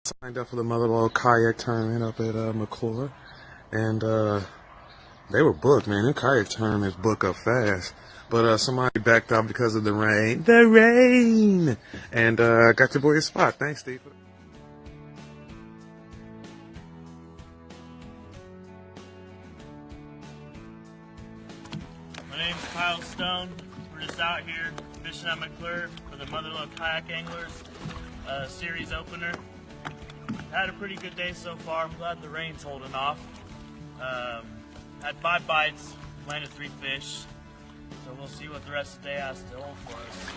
Signed up for the mother-in-law kayak tournament up at McClure, and they were booked, man. The kayak tournaments book up fast, but somebody backed out because of the rain. The rain! And got your boy a spot. Thanks, Steve. My name's Kyle Stone. We're just out here fishing at McClure for the Mother-in-law Kayak Anglers series opener. Had a pretty good day so far. I'm glad the rain's holding off. Had 5 bites, landed 3 fish. So we'll see what the rest of the day has to hold for us.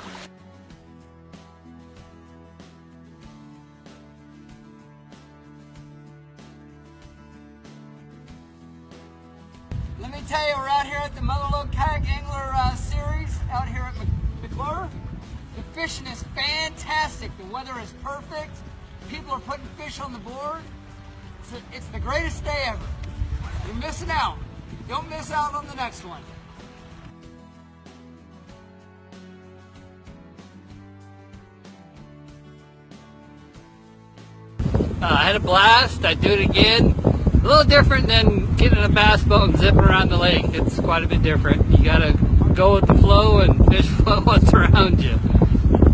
Let me tell you, we're out here at the Mother-in-law Kayak Angler Series out here at McClure. The fishing is fantastic. The weather is perfect. People are putting fish on the board. It's the greatest day ever. You're missing out. Don't miss out on the next one. I had a blast. I'd do it again. A little different than getting a bass boat and zipping around the lake. It's quite a bit different. You gotta go with the flow and fish what's around you.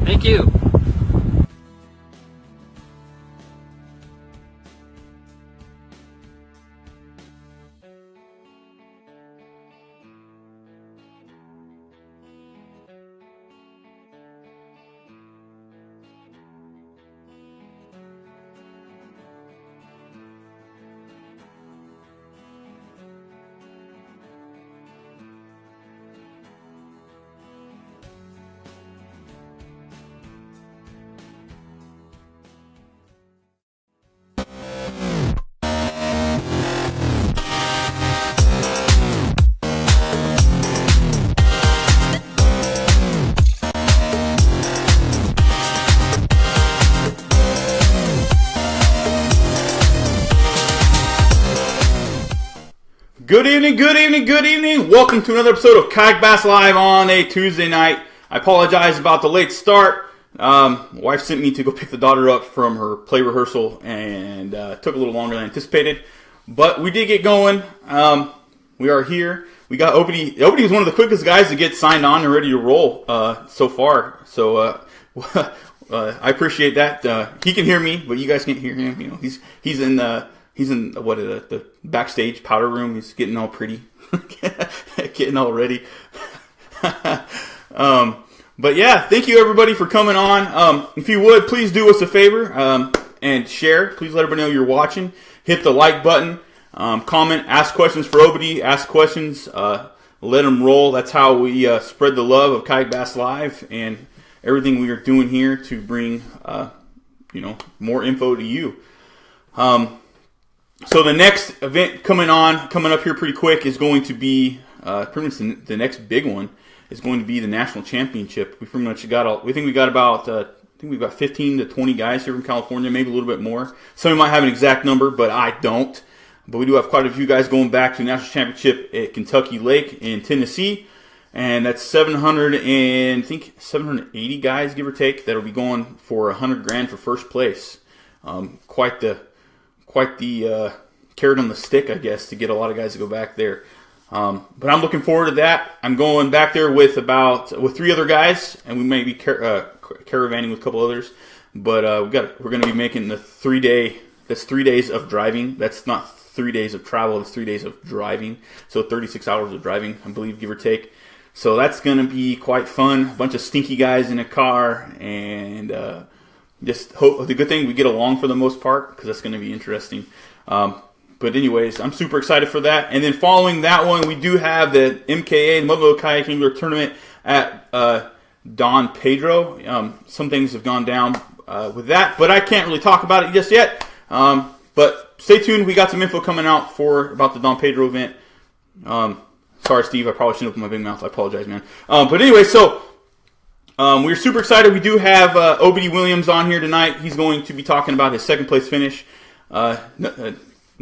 Thank you. Good evening, good evening, good evening. Welcome to another episode of Kayak Bass Live on a Tuesday night. I apologize about the late start. Wife sent me to go pick the daughter up from her play rehearsal, and took a little longer than anticipated. But we did get going. We are here. We got Obedie. Obedie was one of the quickest guys to get signed on and ready to roll so far. So I appreciate that. He can hear me, but you guys can't hear him. You know, he's in the backstage powder room. He's getting all pretty, getting all ready. But yeah, thank you everybody for coming on. If you would, please do us a favor and share. Please let everybody know you're watching. Hit the like button. Comment. Ask questions for Obedie. Ask questions. Let them roll. That's how we spread the love of Kayak Bass Live and everything we are doing here to bring more info to you. So the next event coming up here pretty quick is going to be pretty much the next big one is going to be the national championship. We pretty much we've got about 15 to 20 guys here from California, maybe a little bit more. Some of you might have an exact number, but I don't. But we do have quite a few guys going back to the national championship at Kentucky Lake in Tennessee, and that's 780 guys, give or take, that'll be going for $100,000 for first place. Quite the carrot on the stick, I guess, to get a lot of guys to go back there. But I'm looking forward to that. I'm going back there with 3 other guys, and we may be caravanning with a couple others. But we're going to be making the 3-day. That's 3 days of driving. That's not 3 days of travel. It's 3 days of driving. So 36 hours of driving, I believe, give or take. So that's going to be quite fun. A bunch of stinky guys in a car, and just hope the good thing we get along for the most part, because that's going to be interesting. But anyways, I'm super excited for that. And then following that one, we do have the MKA, the Mother-in-law Kayak Angler Tournament at Don Pedro. Some things have gone down with that, but I can't really talk about it just yet. But stay tuned. We got some info coming out about the Don Pedro event. Sorry, Steve. I probably shouldn't open my big mouth. I apologize, man. But anyway, so we're super excited. We do have Obedie Williams on here tonight. He's going to be talking about his second place finish.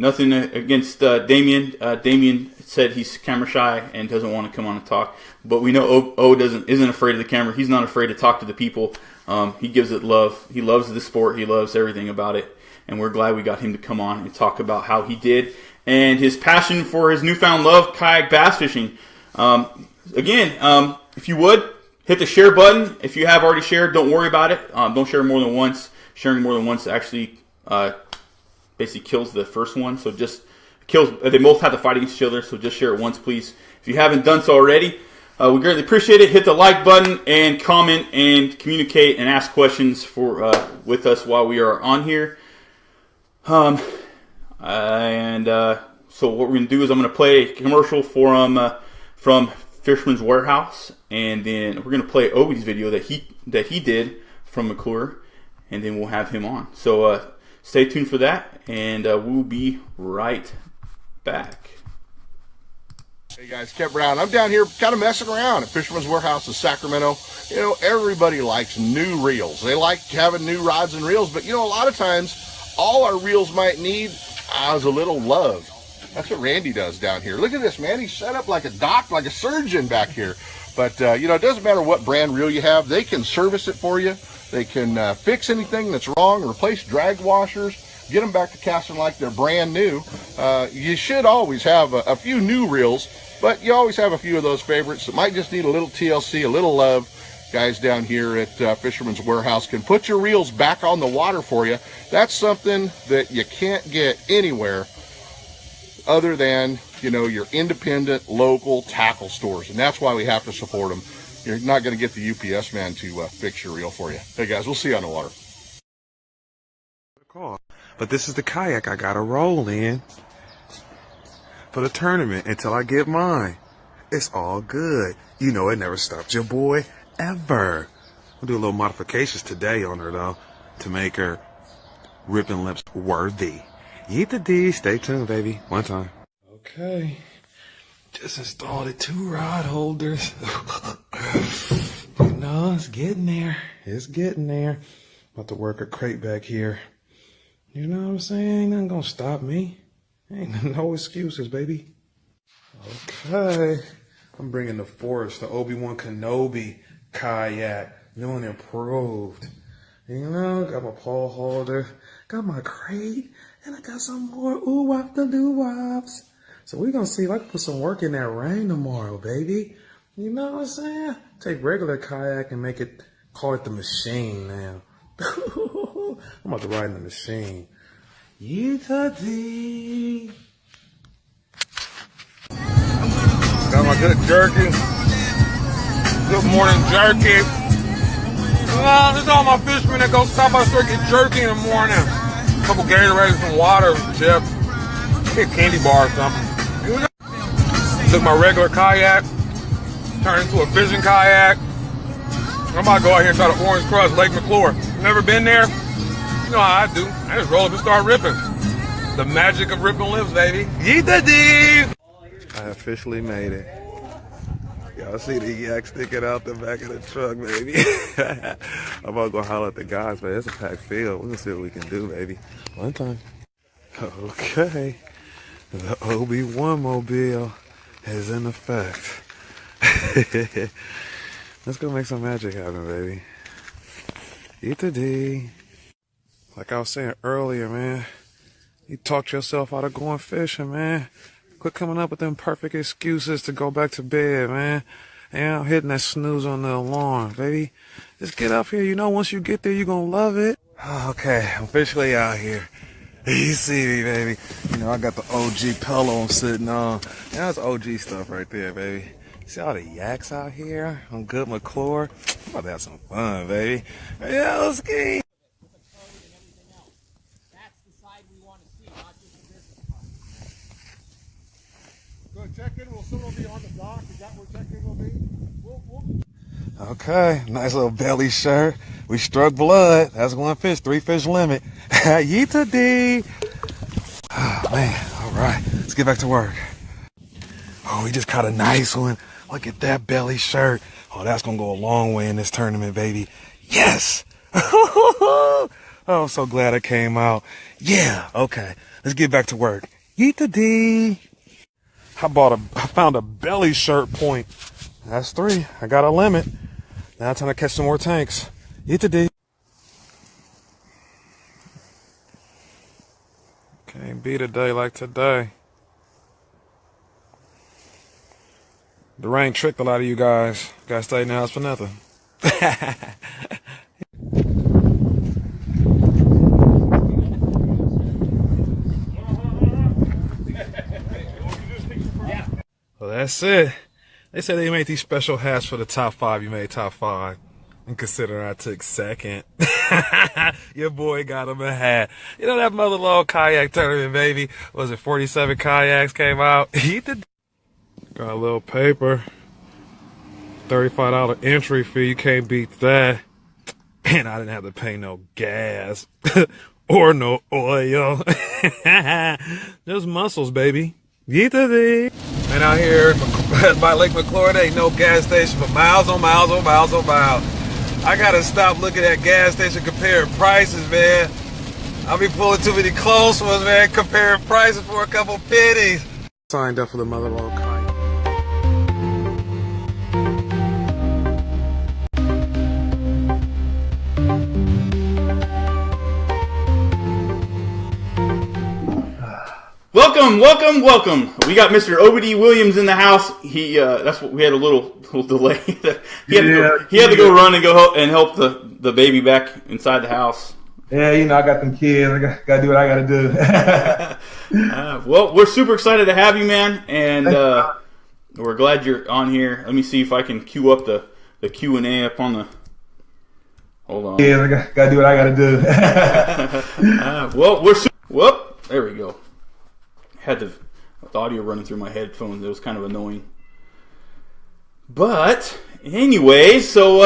Nothing against Damien. Damien said he's camera shy and doesn't want to come on and talk. But we know O isn't afraid of the camera. He's not afraid to talk to the people. He gives it love. He loves the sport. He loves everything about it. And we're glad we got him to come on and talk about how he did and his passion for his newfound love, kayak bass fishing. Again, if you would, hit the share button. If you have already shared, don't worry about it. Don't share more than once. Sharing more than once actually basically kills the first one. So just kills. They both have to fight against each other. So just share it once, please. If you haven't done so already, we greatly appreciate it. Hit the like button and comment and communicate and ask questions with us while we are on here. So what we're gonna do is I'm gonna play a commercial from Fisherman's Warehouse, and then we're gonna play Obedie's video that he did from McClure, and then we'll have him on. So stay tuned for that, and we'll be right back. Hey guys, Kev Brown. I'm down here kind of messing around at Fisherman's Warehouse in Sacramento. You know, everybody likes new reels. They like having new rods and reels, but you know, a lot of times all our reels might need is a little love. That's what Randy does down here. Look at this, man. He's set up like a doc, like a surgeon back here. But, you know, it doesn't matter what brand reel you have. They can service it for you. They can fix anything that's wrong, replace drag washers, get them back to casting like they're brand new. You should always have a few new reels, but you always have a few of those favorites that might just need a little TLC, a little love. Guys down here at Fisherman's Warehouse can put your reels back on the water for you. That's something that you can't get anywhere other than, you know, your independent local tackle stores, and that's why we have to support them. You're not going to get the UPS man to fix your reel for you. Hey guys, we'll see you on the water. But this is the kayak I gotta roll in for the tournament until I get mine. It's all good. You know, it never stopped your boy ever. We'll do a little modifications today on her though to make her ripping lips worthy. Yeet the D. Stay tuned, baby. One time. Okay. Just installed it 2 rod holders. No, it's getting there. It's getting there. About to work a crate back here. You know what I'm saying? Ain't nothing gonna stop me. Ain't no excuses, baby. Okay. I'm bringing the Force, the Obi-Wan Kenobi kayak. New and improved. You know, got my pole holder, got my crate, and I got some more ooh-wop the doo-wops. So we're gonna see if I can put some work in that rain tomorrow, baby. You know what I'm saying? Take regular kayak and make it, call it the machine now. I'm about to ride in the machine. Yee-ta-dee. Got my good jerky. Good morning jerky. This is all my fishermen that go stop by the store get jerky in the morning. A couple Gatorades, some water, some chips. Get a candy bar or something. Took my regular kayak, turned into a fishing kayak. I'm about to go out here and try to Orange Crush Lake McClure. Never been there? You know how I do. I just roll up and start ripping. The magic of ripping lips, baby. Yeet-a-dee! I officially made it. Y'all see the yak sticking out the back of the truck, baby. I'm about to go holler at the guys, but it's a packed field. We're gonna see what we can do, baby. One time. Okay. The Obi-Wan mobile is in effect. Let's go make some magic happen, baby. Eat the D. Like I was saying earlier, man, you talked yourself out of going fishing, man. Quit coming up with them perfect excuses to go back to bed, man. And hitting that snooze on the alarm, baby. Just get up here. You know, once you get there, you're going to love it. Okay, I'm officially out here. You see me, baby. You know, I got the OG pillow I'm sitting on. Yeah, that's OG stuff right there, baby. See all the yaks out here on good McClure? I'm about to have some fun, baby. Yeah, let's ski. Check-in will soon be on the dock. Is that where check-in will be? Okay, nice little belly shirt. We struck blood. That's 1 fish, 3 fish limit. Yeet-a-dee. Oh, man, all right. Let's get back to work. Oh, we just caught a nice one. Look at that belly shirt. Oh, that's going to go a long way in this tournament, baby. Yes. Oh, I'm so glad it came out. Yeah, okay. Let's get back to work. Eat the D. I found a belly shirt point. That's 3. I got a limit. Now it's time to catch some more tanks. Eat the D. Can't beat a day like today. The rain tricked a lot of you guys. Gotta stay in the house for nothing. Well, that's it. They said they made these special hats for the top 5. You made top 5. And considering I took second, your boy got him a hat. You know that mother-in-law kayak tournament, baby? Was it 47 kayaks came out? Got a little paper. $35 entry fee. You can't beat that. And I didn't have to pay no gas or no oil. Just muscles, baby. And out here by Lake McClure, there ain't no gas station for miles on miles on miles on miles. I gotta stop looking at gas station comparing prices, man. I'll be pulling too many close ones, man, comparing prices for a couple pennies. Signed up for the mother-in-law kayak. Welcome. We got Mr. Obedie Williams in the house. He that's what we had a little delay. he had to go run and help the baby back inside the house. Yeah, you know, I got them kids. I got to do what I got to do. Well, we're super excited to have you, man, and we're glad you're on here. Let me see if I can queue up the Q&A up on the. Hold on. Yeah, I got to do what I got to do. Well, there we go. Had the audio running through my headphones. It was kind of annoying. But anyway, so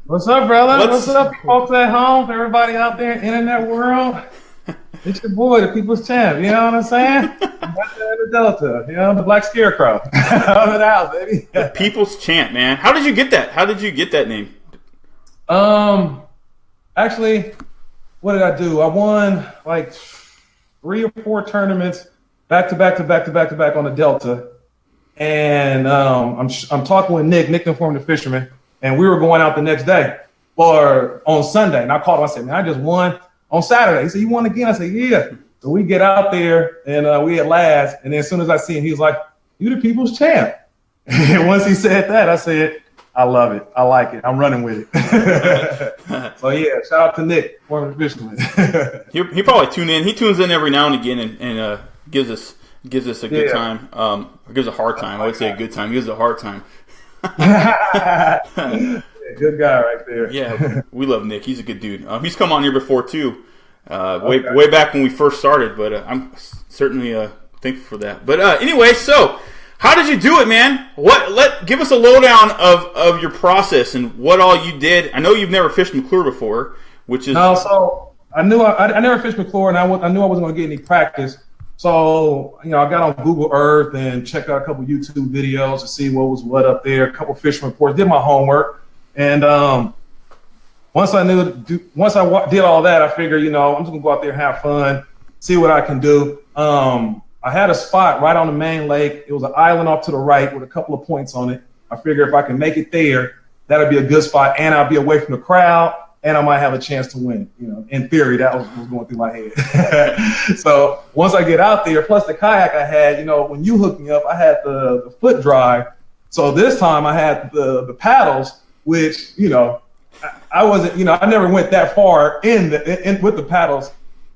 what's up, brother? What's up, folks at home? Everybody out there in the internet world. It's your boy, the people's champ. You know what I'm saying? The Delta. You know, the black scarecrow. Out of the house, baby. The people's champ, man. How did you get that? How did you get that name? Actually, what did I do? I won like 3 or 4 tournaments back to back on the Delta, and I'm talking with Nick informed the fisherman, and we were going out the next day or on Sunday, and I called him. I said, man, I just won on Saturday. He said, you won again? I said, yeah. So we get out there, and we at last, and then as soon as I see him, he was like, you the people's champ. And once he said that, I said, I love it. I like it. I'm running with it. So yeah, shout out to Nick, former fisherman. He probably tune in. He tunes in every now and again and gives us a good time. Gives a hard time. I would say a good time. He gives a hard time. Good guy right there. Yeah, we love Nick. He's a good dude. He's come on here before too, way back when we first started. But I'm certainly thankful for that. But anyway, so. How did you do it, man? Give us a lowdown of your process and what all you did. I know you've never fished McClure before, which is so I knew I never fished McClure, and I knew I wasn't going to get any practice. So I got on Google Earth and checked out a couple YouTube videos to see what was what up there. A couple fishing reports. Did my homework, and once I did all that, I figured I'm just going to go out there and have fun, see what I can do. I had a spot right on the main lake. It was an island off to the right with a couple of points on it. I figured if I can make it there, that'd be a good spot, and I'll be away from the crowd, and I might have a chance to win. In theory, that was going through my head. So once I get out there, plus the kayak I had, when you hooked me up, I had the foot drive. So this time I had the paddles, which I wasn't, I never went that far in with the paddles.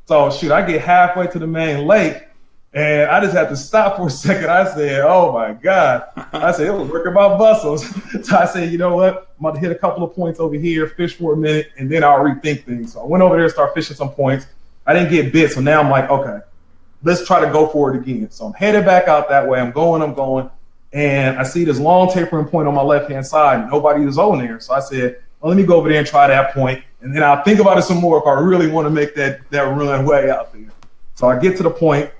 So shoot, I get halfway to the main lake. And I just had to stop for a second. I said, oh, my God. I said, it was working my muscles. So I said, you know what? I'm about to hit a couple of points over here, fish for a minute, and then I'll rethink things. So I went over there and started fishing some points. I didn't get bit. So now I'm like, okay, let's try to go for it again. So I'm headed back out that way. I'm going. And I see this long tapering point on my left-hand side. Nobody is on there. So I said, well, let me go over there and try that point. And then I'll think about it some more if I really want to make that run way out there. So I get to the point.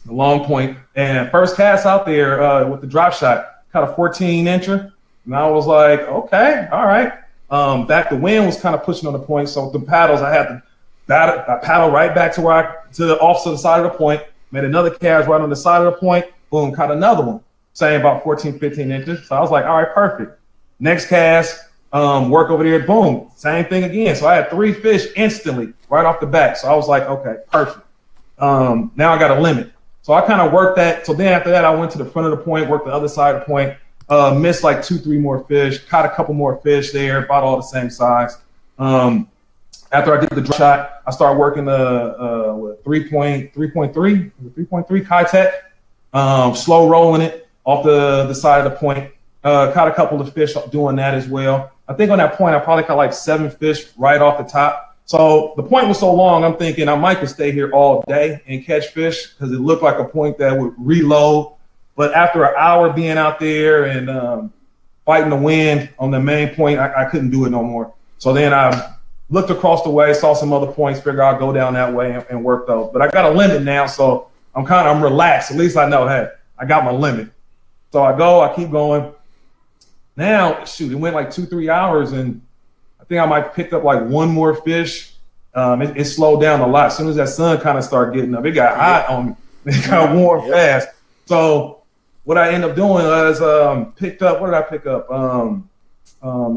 The long point, and first cast out there with the drop shot, caught a 14-incher, and I was like, okay, all right. The wind was kind of pushing on the point, so with the paddles, I had to I paddled right back to the opposite side of the point, made another cast right on the side of the point, boom, caught another one, same about 14, 15 inches. So I was like, all right, perfect. Next cast, work over there, boom, same thing again. So I had 3 fish instantly right off the bat. So I was like, okay, perfect. Now I got a limit. So I kind of worked that. So then after that, I went to the front of the point, worked the other side of the point, missed like 2, 3 more fish, caught a couple more fish there, about all the same size. After I did the drop shot, I started working the 3.3 Kayak, slow rolling it off the side of the point. Caught a couple of fish doing that as well. I think on that point, I probably caught like 7 fish right off the top. So the point was so long, I'm thinking I might could stay here all day and catch fish because it looked like a point that would reload. But after an hour being out there and fighting the wind on the main point, I couldn't do it no more. So then I looked across the way, saw some other points, figured I'll go down that way and work those. But I got a limit now, so I'm relaxed. At least I know, hey, I got my limit. So I keep going. Now, shoot, it went like 2-3 hours, and I think I might pick up like 1 more fish. It slowed down a lot. As soon as that sun kind of started getting up, it got hot on me. It got warm fast. So what I ended up doing was picked up, what did I pick up? A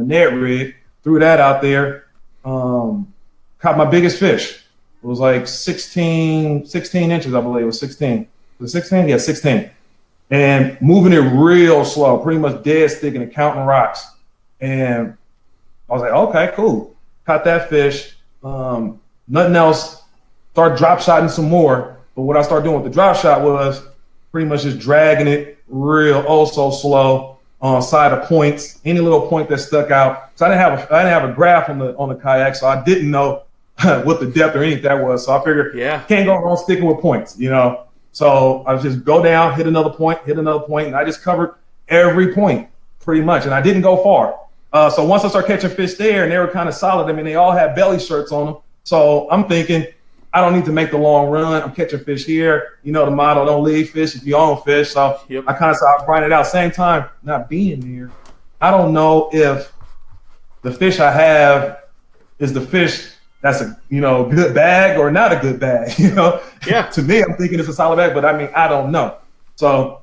net rig, threw that out there, caught my biggest fish. It was like 16 inches, I believe. It was 16. Was it 16? Yeah, 16. And moving it real slow, pretty much dead sticking and counting rocks. And I was like, okay, cool. Caught that fish. Nothing else. Started drop shotting some more. But what I started doing with the drop shot was pretty much just dragging it real, so slow on side of points. Any little point that stuck out. So I didn't have a graph on the kayak, so I didn't know what the depth or anything that was. So I figured, can't go wrong sticking with points, you know. So I just go down, hit another point, and I just covered every point pretty much. And I didn't go far. So once I started catching fish there, and they were kind of solid, I mean, they all had belly shirts on them. So I'm thinking, I don't need to make the long run. I'm catching fish here. You know the motto, don't leave fish if you own fish. So I kind of started grinding it out. Same time, not being there, I don't know if the fish I have is the fish that's a good bag or not a good bag. To me, I'm thinking it's a solid bag, but I mean, I don't know. So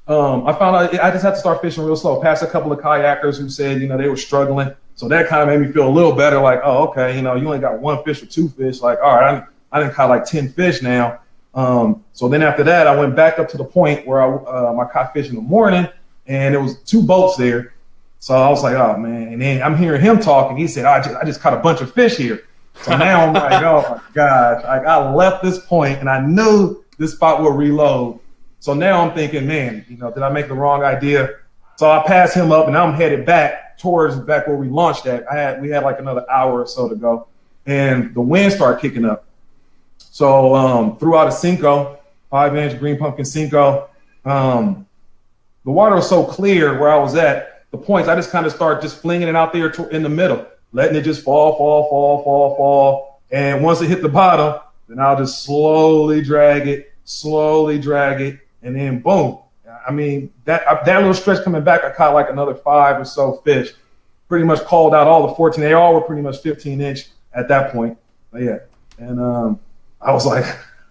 I found out I just had to start fishing real slow. Passed a couple of kayakers who said they were struggling. So that kind of made me feel a little better. Like, oh, okay, you only got 1 fish or 2 fish. Like, all right, I didn't caught like 10 fish now. So then after that, I went back up to the point where I caught fish in the morning, and there was 2 boats there. So I was like, oh man. And then I'm hearing him talking. He said, I just caught a bunch of fish here. So now I'm like, oh my gosh. Like, I left this point and I knew this spot would reload. So now I'm thinking, man, did I make the wrong idea? So I passed him up and I'm headed back towards back where we launched at. We had like another hour or so to go. And the wind started kicking up. So threw out a Cinco, 5-inch green pumpkin Cinco. The water was so clear where I was at. The points, I just kind of start just flinging it out there in the middle, letting it just fall. And once it hit the bottom, then I'll just slowly drag it, and then boom. I mean, that little stretch coming back, I caught like another 5 or so fish. Pretty much called out all the 14. They all were pretty much 15-inch at that point. But yeah, and I was like,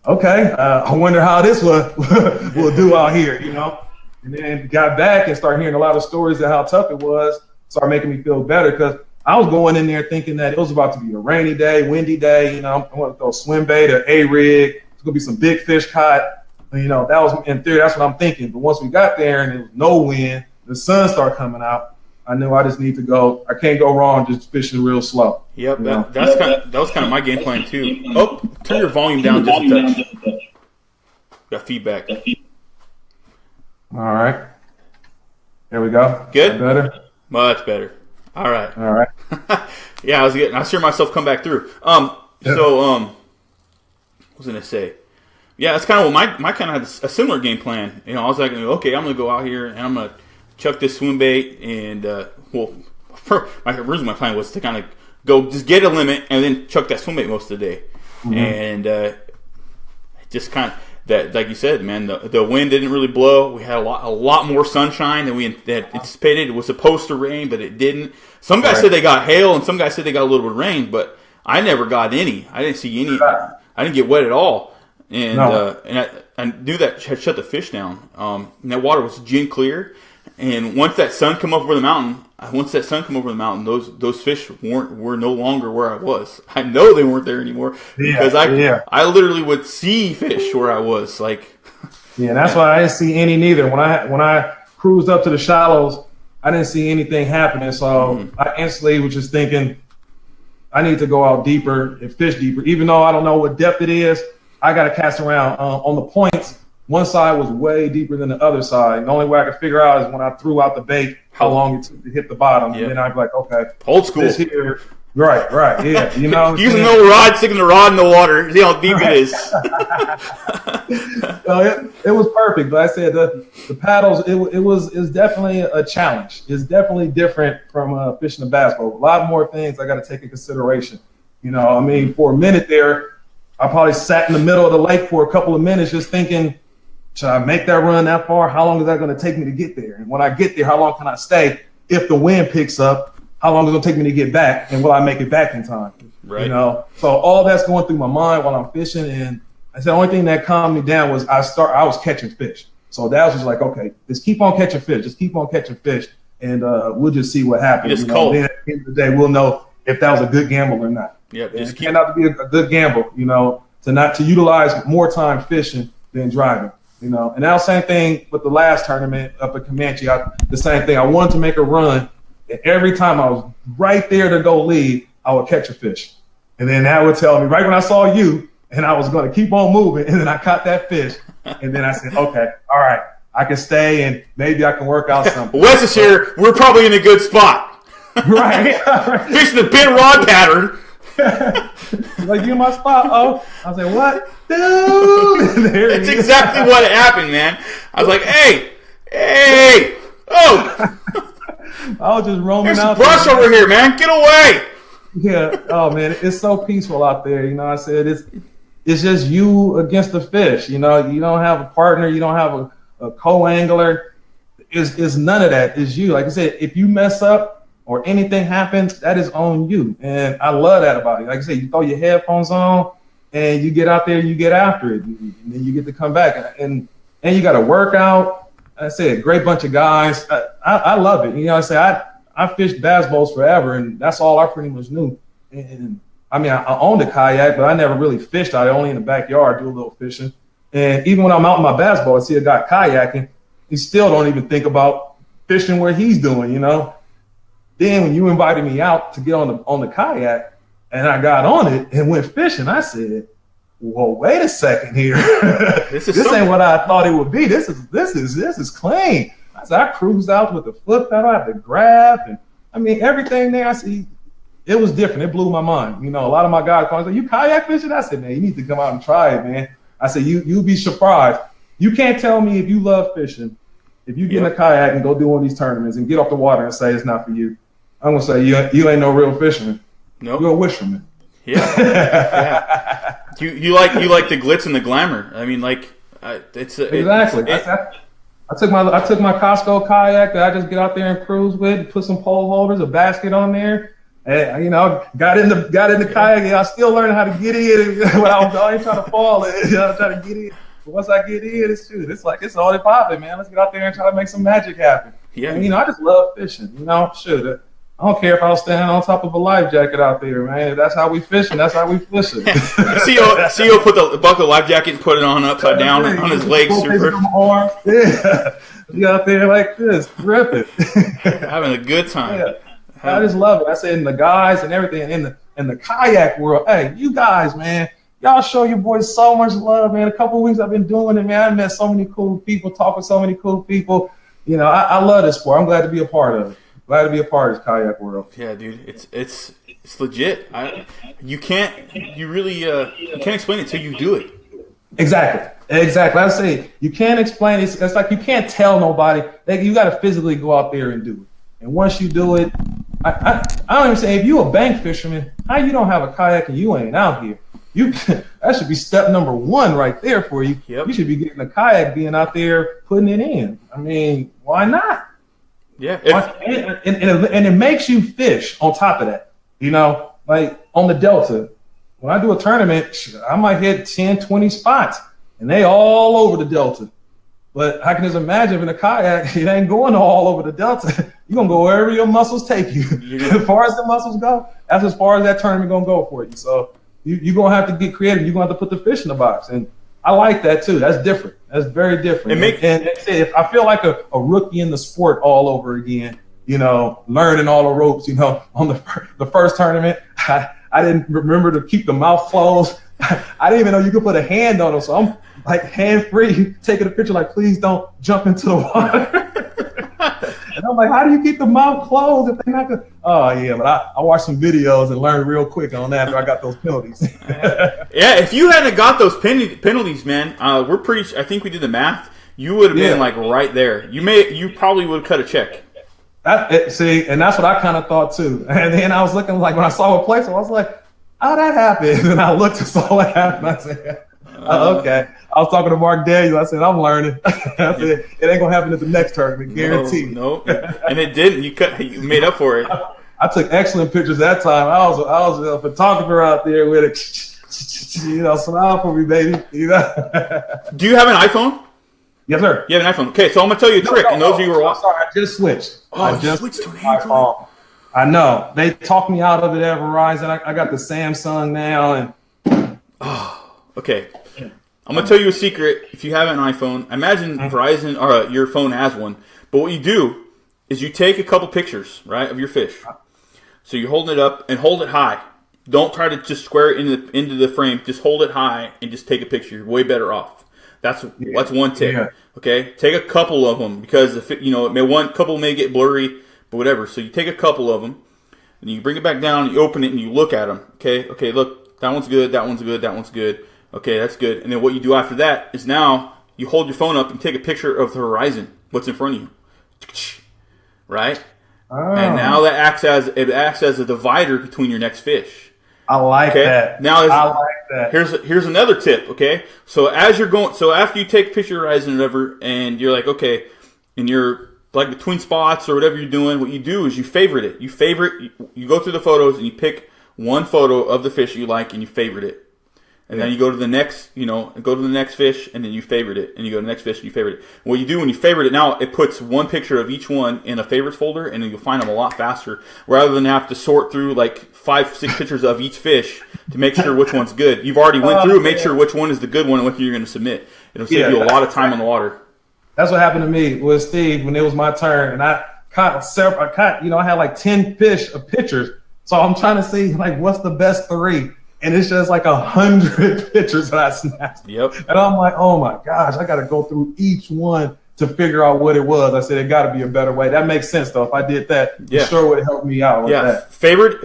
okay, I wonder how this will do out here, And then got back and started hearing a lot of stories of how tough it was. Started making me feel better because I was going in there thinking that it was about to be a rainy day, windy day. I'm going to throw swim bait or A-rig. It's going to be some big fish caught. That was in theory. That's what I'm thinking. But once we got there and there was no wind, the sun started coming out. I knew I just need to go. I can't go wrong just fishing real slow. Yep, that was kind of my game plan too. Oh, turn your volume down just a touch. Got feedback. All right. There we go. Good? Better? Much better. All right. Yeah, I was hearing myself come back through. What was I going to say? Yeah, that's kind of what my kind of had a similar game plan. I was like, okay, I'm going to go out here and I'm going to chuck this swim bait. And, originally my plan was to kind of go just get a limit and then chuck that swim bait most of the day. Mm-hmm. And just kind of, that, like you said, man, the wind didn't really blow. We had a lot more sunshine than we had anticipated. It was supposed to rain, but it didn't. Some guys said they got hail, and some guys said they got a little bit of rain. But I never got any. I didn't see any. I didn't get wet at all. And I knew that had shut the fish down. And that water was gin clear. And once that sun come over the mountain, those fish were no longer where I was. I know they weren't there anymore because I literally would see fish where I was. Like, yeah, that's why I didn't see any neither. When I cruised up to the shallows, I didn't see anything happening. So I instantly was just thinking, I need to go out deeper and fish deeper. Even though I don't know what depth it is, I got to cast around. On the points, one side was way deeper than the other side. And the only way I could figure out is when I threw out the bait, how long it took to hit the bottom. And then I'd be like, okay. Old school. This here, right, yeah. You know, using the old rod, sticking the rod in the water, see how deep it is. So it was perfect. But I said the paddles, it was definitely a challenge. It's definitely different from fishing a bass boat. A lot more things I got to take in consideration. You know, I mean, for a minute there, I probably sat in the middle of the lake for a couple of minutes just thinking, should I make that run that far? How long is that going to take me to get there? And when I get there, how long can I stay? If the wind picks up, how long is it going to take me to get back? And will I make it back in time? Right. You know, so all that's going through my mind while I'm fishing. And I said the only thing that calmed me down was I was catching fish. So that was just like, okay, just keep on catching fish. Just keep on catching fish. And we'll just see what happens. Just cold. Then at the end of the day, we'll know if that was a good gamble or not. Yeah, it turned out to be a good gamble, you know, to utilize more time fishing than driving. You know, and now same thing with the last tournament up at Comanche. The same thing. I wanted to make a run, and every time I was right there to go lead, I would catch a fish, and then that would tell me right when I saw you, and I was going to keep on moving, and then I caught that fish, and then I said, okay, all right, I can stay, and maybe I can work out something. Wes is here. We're probably in a good spot. Right. Fishing the bent rod pattern. Like, you in my spot? Oh, I was like, what? Dude! That's exactly what happened, man. I was like, hey, oh. I was just roaming There's out. There's brush over here, man. Get away. Yeah. Oh, man, it's so peaceful out there. You know, I said it's just you against the fish. You know, you don't have a partner. You don't have a co-angler. It's none of that. It's you. Like I said, if you mess up or anything happens, that is on you. And I love that about it. Like I said, you throw your headphones on and you get out there and you get after it. And then you get to come back. And you got to work out. I said, great bunch of guys. I love it. You know, I say I fished bass boats forever, and that's all I pretty much knew. And I mean, I owned a kayak, but I never really fished out. Only in the backyard, do a little fishing. And even when I'm out in my bass boat, I see a guy kayaking, he still don't even think about fishing where he's doing, you know. Then when you invited me out to get on the kayak, and I got on it and went fishing, I said, "Well, wait a second here. This ain't what I thought it would be. This is clean." I said, I cruised out with the foot pedal, I had the grab, and I mean everything there. I see, it was different. It blew my mind. You know, a lot of my guys called me, "You kayak fishing?" I said, "Man, you need to come out and try it, man." I said, "You'll be surprised. You can't tell me if you love fishing, if you get in a kayak and go do one of these tournaments and get off the water and say it's not for you. I'm gonna say you ain't no real fisherman. Nope. You're a wisherman." Yeah. Yeah. You like the glitz and the glamour. I mean, like exactly. I took my Costco kayak that I just get out there and cruise with, put some pole holders, a basket on there, and you know, got in the kayak. And I still learning how to get in. I ain't trying to fall. I'm trying to get in. But once I get in, it's all popping, man. Let's get out there and try to make some magic happen. Yeah. And, you know, I just love fishing. You know, I don't care if I was standing on top of a life jacket out there, man. That's how we fishing. That's how we fishing. CEO put the bucket of life jacket and put it on upside down on his legs. Yeah. You out there like this, ripping. Having a good time. Yeah. I just love it. I said, and the guys and everything in the kayak world, hey, you guys, man, y'all show your boys so much love, man. A couple of weeks I've been doing it, man. I met so many cool people, talked with so many cool people. You know, I love this sport. I'm glad to be a part of it. Glad to be a part of this kayak world. Yeah, dude, it's legit. You can't explain it till you do it. Exactly. I say you can't explain it. It's like you can't tell nobody. You got to physically go out there and do it. And once you do it, I don't even say if you a bank fisherman, how you don't have a kayak and you ain't out here. That should be step number one right there for you. Yep. You should be getting a kayak, being out there, putting it in. I mean, why not? Yeah. And it makes you fish on top of that. You know, like on the Delta, when I do a tournament, I might hit 10, 20 spots, and they all over the Delta. But I can just imagine in a kayak, it ain't going all over the Delta. You're going to go wherever your muscles take you. As far as the muscles go, that's as far as that tournament going to go for you. So you're going to have to get creative. You're going to have to put the fish in the box. And I like that, too. That's different. That's very different. And if I feel like a rookie in the sport all over again, you know, learning all the ropes, you know, on the first tournament. I didn't remember to keep the mouth closed. I didn't even know you could put a hand on them. So I'm like hand-free, taking a picture like, please don't jump into the water. And I'm like, how do you keep the mouth closed if they're not good? Oh, yeah, but I watched some videos and learned real quick on that after I got those penalties. Yeah, if you hadn't got those penalties, man, I think we did the math. You would have been like right there. You probably would have cut a check. See, and that's what I kind of thought too. And then I was looking like when I saw a place, I was like, how'd that happen? And I looked and saw what happened. I said, okay. I was talking to Mark Daniels. I said, I'm learning. I said, it ain't gonna happen at the next tournament, guaranteed. No, and it didn't. You made up for it. I took excellent pictures that time. I was a photographer out there with it. You know, smile for me, baby. You know. Do you have an iPhone? Yes, sir. You have an iPhone. Okay, so I'm gonna tell you a trick. And those of you who are watching, sorry, I just switched. I just switched to an Android. I know. They talked me out of it at Verizon. I got the Samsung now, and okay. I'm gonna tell you a secret. If you have an iPhone, imagine Verizon or your phone has one. But what you do is you take a couple pictures, right, of your fish. So you're holding it up and hold it high. Don't try to just square it into the frame. Just hold it high and just take a picture. You're way better off. That's one tip. Yeah. Okay, take a couple of them because one couple may get blurry, but whatever. So you take a couple of them and you bring it back down. You open it and you look at them. Okay, look, that one's good. That one's good. That one's good. Okay, that's good. And then what you do after that is now you hold your phone up and take a picture of the horizon. What's in front of you, right? Oh. And now that acts as a divider between your next fish. I like that. Now I like that. Here's another tip. Okay, so after you take a picture of your horizon or whatever, and you're like, okay, and you're like between spots or whatever you're doing, what you do is you favorite it. You go through the photos and you pick one photo of the fish you like and you favorite it. And then you go to the next, go to the next fish, and then you favorite it. And you go to the next fish, and you favorite it. And what you do when you favorite it, now it puts one picture of each one in a favorites folder, and then you'll find them a lot faster, rather than have to sort through like 5-6 pictures of each fish to make sure which one's good. You've already went through and made sure which one is the good one and which you're going to submit. It'll save you a lot of time on the water. That's what happened to me with Steve when it was my turn, and I had like 10 fish of pictures, so I'm trying to see like what's the best 3. And it's just like 100 pictures that I snapped. Yep. And I'm like, oh my gosh, I got to go through each one to figure out what it was. I said, it got to be a better way. That makes sense, though. If I did that, it sure would help me out with that. Favorite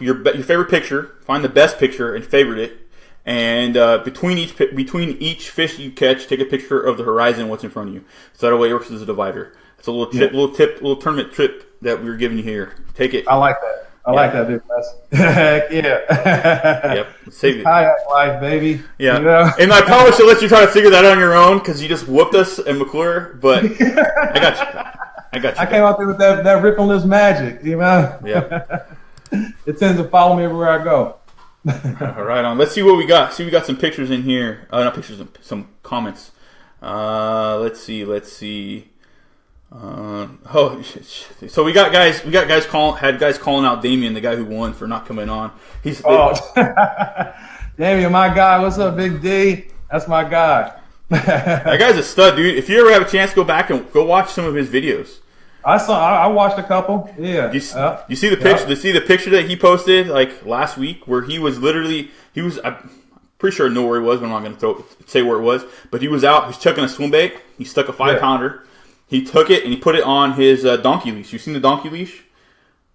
your favorite picture. Find the best picture and favorite it. And between each fish you catch, take a picture of the horizon, what's in front of you. So that way it works as a divider. It's a little tournament trip that we were giving you here. Take it. I like that. I like that, big class. Heck yeah. Yep. Save it. Kayak life, baby. Yeah. You know? And I probably should let you try to figure that out on your own because you just whooped us in McClure, but I got you. I came out there with that Rip on this magic, you know? Yeah. It tends to follow me everywhere I go. All right, on. Let's see what we got. See, we got some pictures in here. Not pictures, some comments. Let's see. So we got guys calling out Damien, the guy who won, for not coming on. Damien, my guy. What's up, Big D? That's my guy. That guy's a stud, dude. If you ever have a chance, go back and go watch some of his videos. I watched a couple. Yeah. You see the picture? You see the picture that he posted like last week, where I'm pretty sure I know where he was, but I'm not going to say where it was. But he was out. He's chucking a swim bait. He stuck a 5-pounder. He took it and he put it on his donkey leash. You seen the donkey leash?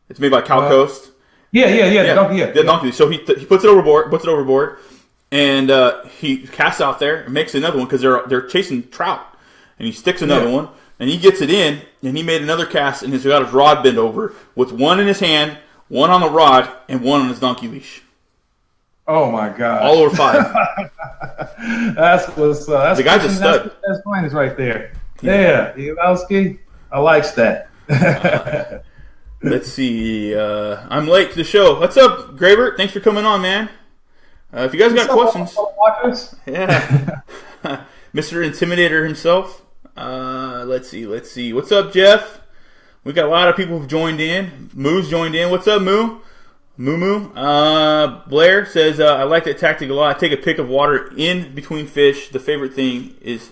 It's made by Cal Coast. Yeah. The donkey leash. So he puts it overboard, and he casts out there and makes another one because they're chasing trout. And he sticks another one, and he gets it in, and he made another cast, and he's got his rod bent over with one in his hand, one on the rod, and one on his donkey leash. Oh my God! All over 5. That's the guy's a stud. That's points right there. Yeah, Iwowski, I likes that. Let's see. I'm late to the show. What's up, Graver? Thanks for coming on, man. If you guys got questions, yeah. Mr. Intimidator himself. Let's see. What's up, Jeff? We got a lot of people who've joined in. Moo's joined in. What's up, Moo? Moo. Blair says, I like that tactic a lot. I take a pick of water in between fish. The favorite thing is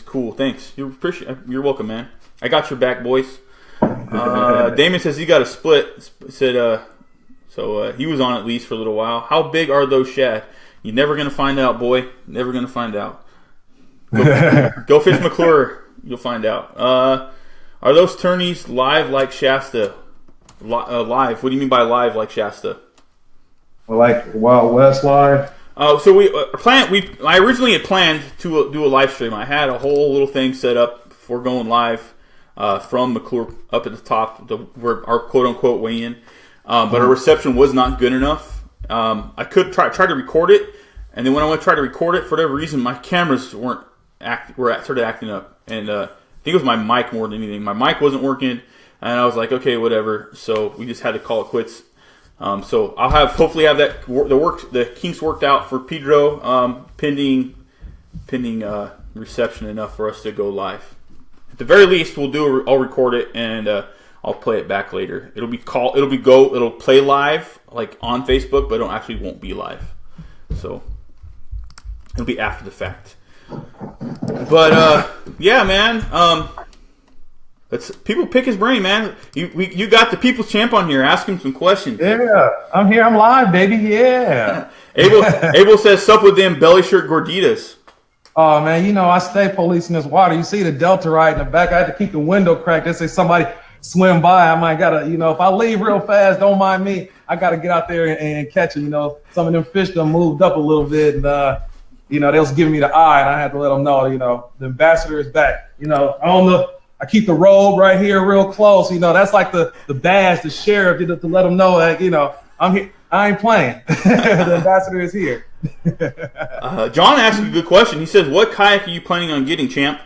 cool. Thanks. You're welcome, man. I got your back, boys. Damon says he got a split. Said so he was on at least for a little while. How big are those shad? You're never gonna find out, boy. Never gonna find out. Go fish McClure. You'll find out. Are those tourneys live like Shasta? Live. What do you mean by live like Shasta? Like Wild West live. So I originally had planned to do a live stream. I had a whole little thing set up for going live from McClure up at the top, where our quote unquote weigh in. But our reception was not good enough. I could try to record it, and then when I went to try to record it, for whatever reason, my cameras started acting up, and I think it was my mic more than anything. My mic wasn't working, and I was like, okay, whatever. So we just had to call it quits. So I'll hopefully have the kinks worked out for Pedro, pending reception enough for us to go live. At the very least, I'll record it and I'll play it back later. It'll play live like on Facebook, but it won't be live. So it'll be after the fact. But yeah, man. People pick his brain, man. You got the people's champ on here. Ask him some questions. Yeah, I'm here. I'm live, baby. Yeah. Abel says, "Sup with them belly shirt gorditas." Oh man, I stay policing this water. You see the Delta right in the back. I had to keep the window cracked. They say somebody swim by. I might gotta, if I leave real fast, don't mind me. I gotta get out there and catch it. Some of them fish done moved up a little bit, and they was giving me the eye, and I had to let them know. The ambassador is back. I keep the robe right here real close. That's like the badge, the sheriff, to let them know that, I'm here. I ain't playing. The ambassador is here. John asked a good question. He says, what kayak are you planning on getting, champ?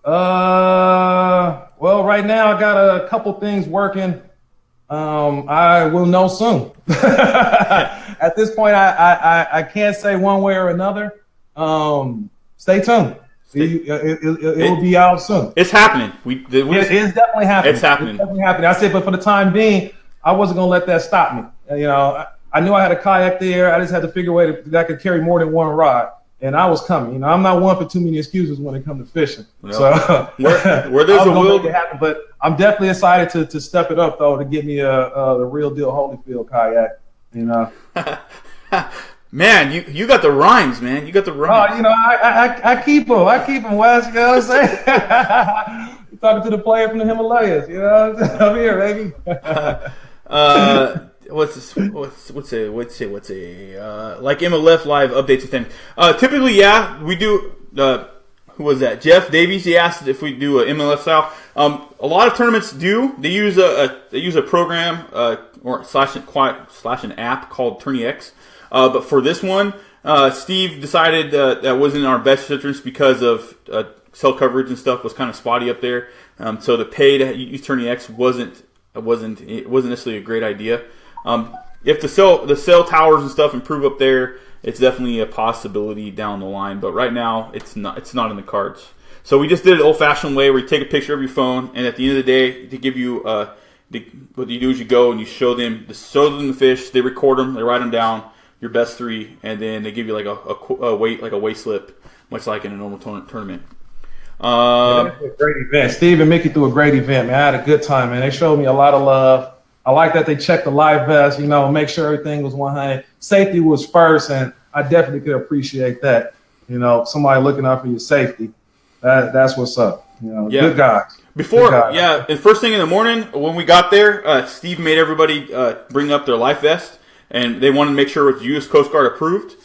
Well, right now I got a couple things working. I will know soon. At this point, I can't say one way or another. Stay tuned. It will be out soon. It's happening. It's definitely happening. It's happening. It's definitely happening. I said, but for the time being, I wasn't going to let that stop me. I knew I had a kayak there. I just had to figure a way that I could carry more than one rod. And I was coming. I'm not one for too many excuses when it comes to fishing. No. So where there's a will, make it happen. But I'm definitely excited to step it up though, to get me the real deal Holyfield kayak. Man, you got the rhymes, man. You got the rhymes. Oh, I keep them. I keep them, Wes. You know what I'm saying? You're talking to the player from the Himalayas. I'm here, baby. What's like MLF live updates and things. Typically, yeah, we do. Who was that? Jeff Davies. He asked if we do a MLF style. A lot of tournaments do. They use a program or slash an app called TourneyX. But for this one, Steve decided that wasn't in our best interest because of cell coverage and stuff was kind of spotty up there. So to pay to use TourneyX wasn't necessarily a great idea. If the cell towers and stuff improve up there, it's definitely a possibility down the line. But right now, it's not in the cards. So we just did it old-fashioned way, where you take a picture of your phone, and at the end of the day, to give you what you do is you go and you show them the fish. They record them, they write them down, your best three, and then they give you like a weight slip, much like in a normal tournament. That's a great event. Steve and Mickey threw a great event, man. I had a good time, man. They showed me a lot of love. I like that they checked the live vest, make sure everything was 100. Safety was first, and I definitely could appreciate that. Somebody looking out for your safety. That's what's up. Good guys. And first thing in the morning when we got there, Steve made everybody bring up their life vest, and they wanted to make sure it was U.S. Coast Guard approved.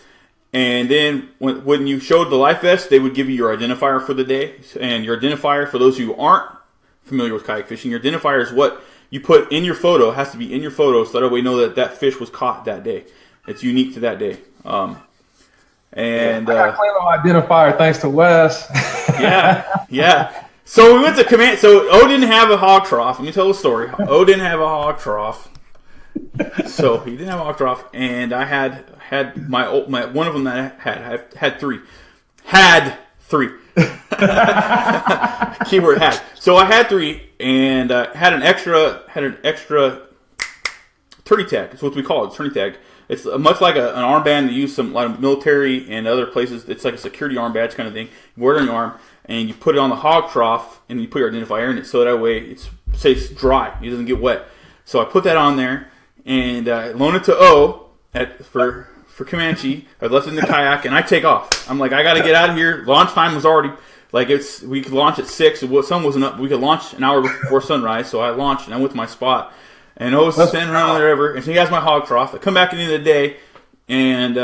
And then when you showed the life vest, they would give you your identifier for the day. And your identifier, for those who aren't familiar with kayak fishing, your identifier is what you put in your photo. It has to be in your photo so that way we know that fish was caught that day. It's unique to that day. I got claim on identifier thanks to Wes. Yeah. So we went to command. So O didn't have a hog trough. Let me tell the story. O didn't have a hog trough. So he didn't have a hog trough, and I had my one of them that I had three. Had three. Keyword had. So I had three, and had an extra tourney tag. That's what we call it, tourney tag. It's much like an armband that you use some like military and other places. It's like a security arm badge kind of thing. You wear it on your arm, and you put it on the hog trough, and you put your identifier in it, so that way it stays dry. It doesn't get wet. So I put that on there, and loan it to O for Comanche. I left it in the kayak, and I take off. I'm like, I got to get out of here. Launch time was already like we could launch at 6. The sun wasn't up. We could launch an hour before sunrise. So I launched, and I went to my spot. And O was standing around on the river, and so he has my hog trough. I come back at the end of the day, and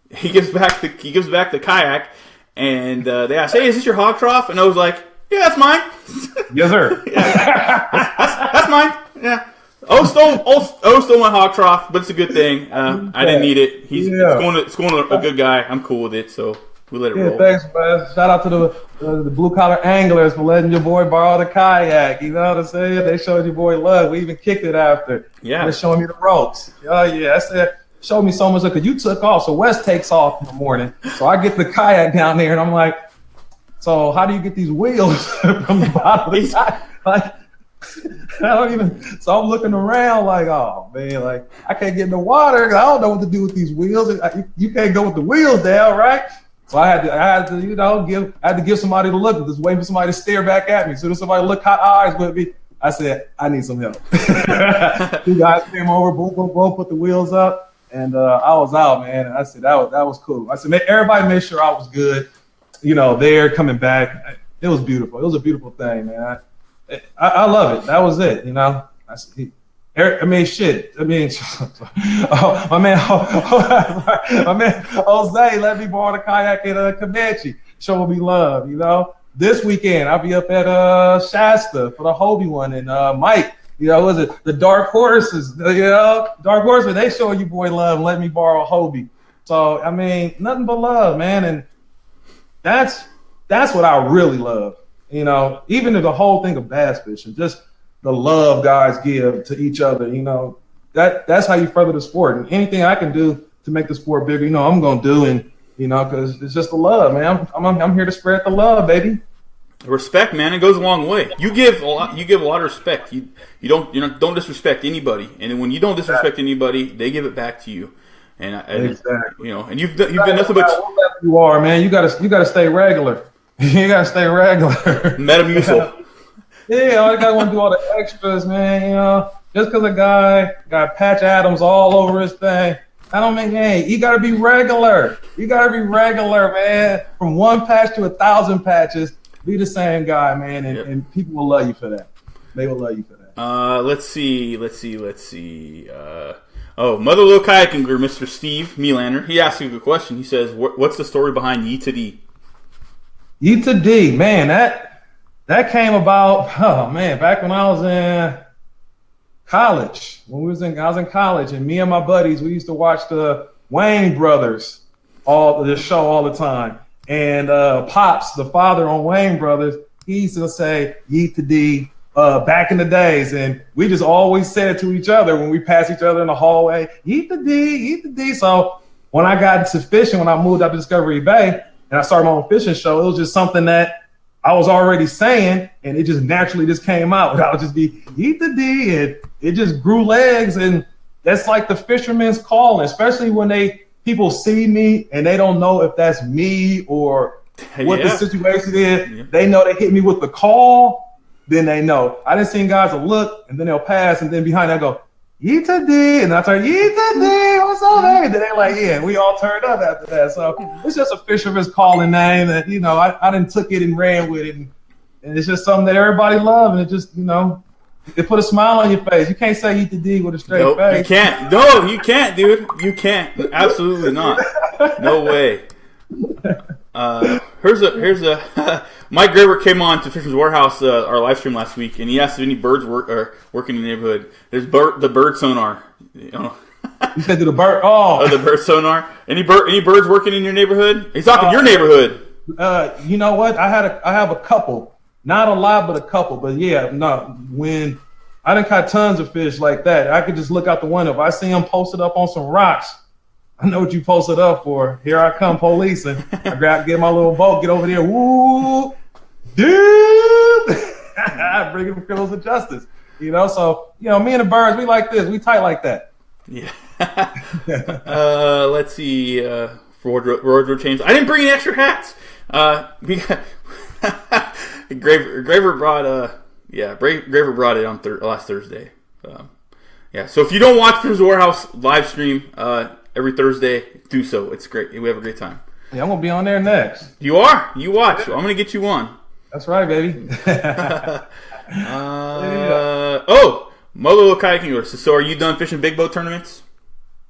he gives back the kayak, and they ask, "Hey, is this your hog trough?" And I was like, "Yeah, that's mine." Yes, sir. That's mine. Yeah. O stole my hog trough, but it's a good thing. I didn't need it. It's going to a good guy. I'm cool with it, so we let it roll. Thanks, man. Shout out to the blue collar anglers for letting your boy borrow the kayak. You know what I'm saying? They showed your boy love. We even kicked it after. Yeah. They're showing me the ropes. Oh yeah, I said, showed me so much because you took off. So Wes takes off in the morning. So I get the kayak down there, and I'm like, so how do you get these wheels from the bottom of the kayak? Like, I don't even. So I'm looking around like, oh man, like I can't get in the water. I don't know what to do with these wheels. You can't go with the wheels down, right? So I had to give somebody to look. Just waiting for somebody to stare back at me. So as somebody looked hot eyes with me, I said, I need some help. 2 guys came over, both put the wheels up, and I was out, man. And I said that was cool. I said, everybody made sure I was good. You know, there coming back. It was beautiful. It was a beautiful thing, man. I love it. That was it. You know. My man Jose let me borrow the kayak at Comanche, showing me love, you know. This weekend I'll be up at Shasta for the Hobie one, and Mike, you know, was it the Dark Horses? You know, Dark Horses, they showing you boy love and let me borrow a Hobie. So I mean, nothing but love, man, and that's what I really love. You know, even if the whole thing of bass fishing, just the love guys give to each other, you know, that's how you further the sport. And anything I can do to make the sport bigger, you know, I'm gonna do, and you know, because it's just the love, man. I'm here to spread the love, baby. Respect, man, it goes a long way. You give a lot of respect. You don't disrespect anybody, and when you don't disrespect anybody, they give it back to you. And exactly, you know, and you've been nothing but you are, man. You gotta stay regular. You gotta stay regular. Metamucil. Yeah, I gotta want to do all the extras, man. You know, just because a guy got Patch Adams all over his thing, I don't mean, hey, you gotta be regular. You gotta be regular, man. From 1 patch to 1,000 patches, be the same guy, man, and people will love you for that. They will love you for that. Let's see. Mother Low Kayak Angler, Mr. Steve Melander, he asked you a good question. He says, "What's the story behind Ye to D?" Ye to D, man, that came about, back when I was in college. I was in college, and me and my buddies, we used to watch the Wayne Brothers, the show all the time. And Pops, the father on Wayne Brothers, he used to say Ye to D back in the days, and we just always said it to each other when we passed each other in the hallway, Ye to D, Ye to D. So when I got into fishing, when I moved out to Discovery Bay, and I started my own fishing show, it was just something that I was already saying, and it just naturally just came out. I would just be Ye to D, and it just grew legs, and that's like the fisherman's calling, especially when people see me and they don't know if that's me or what the situation is. Yeah. They know they hit me with the call, then they know. I done seen guys will look, and then they'll pass, and then behind that go, Ye to D, and I turn, Ye to D, what's up, baby? Then they like, yeah, we all turned up after that. So it's just a fisherman's calling name that, you know, I done took it and ran with it, and it's just something that everybody loves, and it just, you know, it put a smile on your face. You can't say Ye to D with a straight face. You can't. No, you can't, dude. You can't. Absolutely not. No way. Here's a Mike Graber came on to Fisherman's Warehouse, our live stream last week, and he asked if any birds working in the neighborhood. There's the bird sonar. You know. You said to the bird. Oh, the bird sonar. Any birds working in your neighborhood? He's talking your neighborhood. You know what? I have a couple. Not a lot, but a couple. But yeah, no, when I didn't caught tons of fish like that, I could just look out the window. If I see them posted up on some rocks, I know what you posted up for. Here I come policing. I get my little boat, get over there. Woo, dude. Bring them criminals to justice. You know, so, you know, me and the birds, we like this. We tight like that. Yeah. Let's see. Wardrobe change. I didn't bring any extra hats. We got Graver brought Graver brought it on last Thursday. Yeah. So if you don't watch Fishman's Warehouse live stream every Thursday, do so. It's great. We have a great time. Yeah, I'm gonna be on there next. You are. You watch. I'm gonna get you on. That's right, baby. Oh, Molo Kayak Anglers. So are you done fishing big boat tournaments?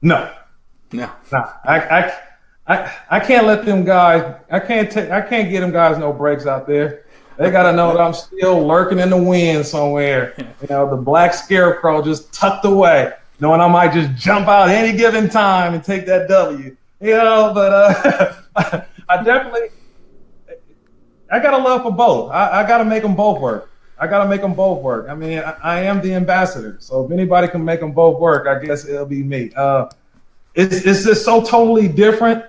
No. I can't let them guys. I can't get them guys no breaks out there. They gotta know that I'm still lurking in the wind somewhere. You know, the black scarecrow just tucked away, knowing I might just jump out any given time and take that W. You know, but I got a love for both. I got to make them both work. I mean, I am the ambassador. So if anybody can make them both work, I guess it'll be me. It's just so totally different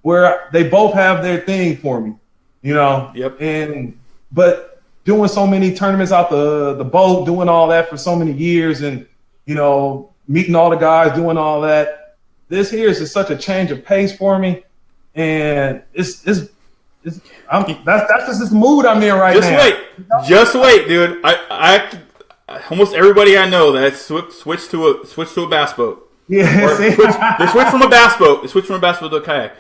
where they both have their thing for me, you know? Yep. But doing so many tournaments out the boat, doing all that for so many years and, you know, meeting all the guys, doing all that, this here is just such a change of pace for me. And that's just this mood I'm in right now. Just wait, dude. I almost everybody I know that switched to a bass boat. Yeah, they switch from a bass boat. They switch from a bass boat to a kayak.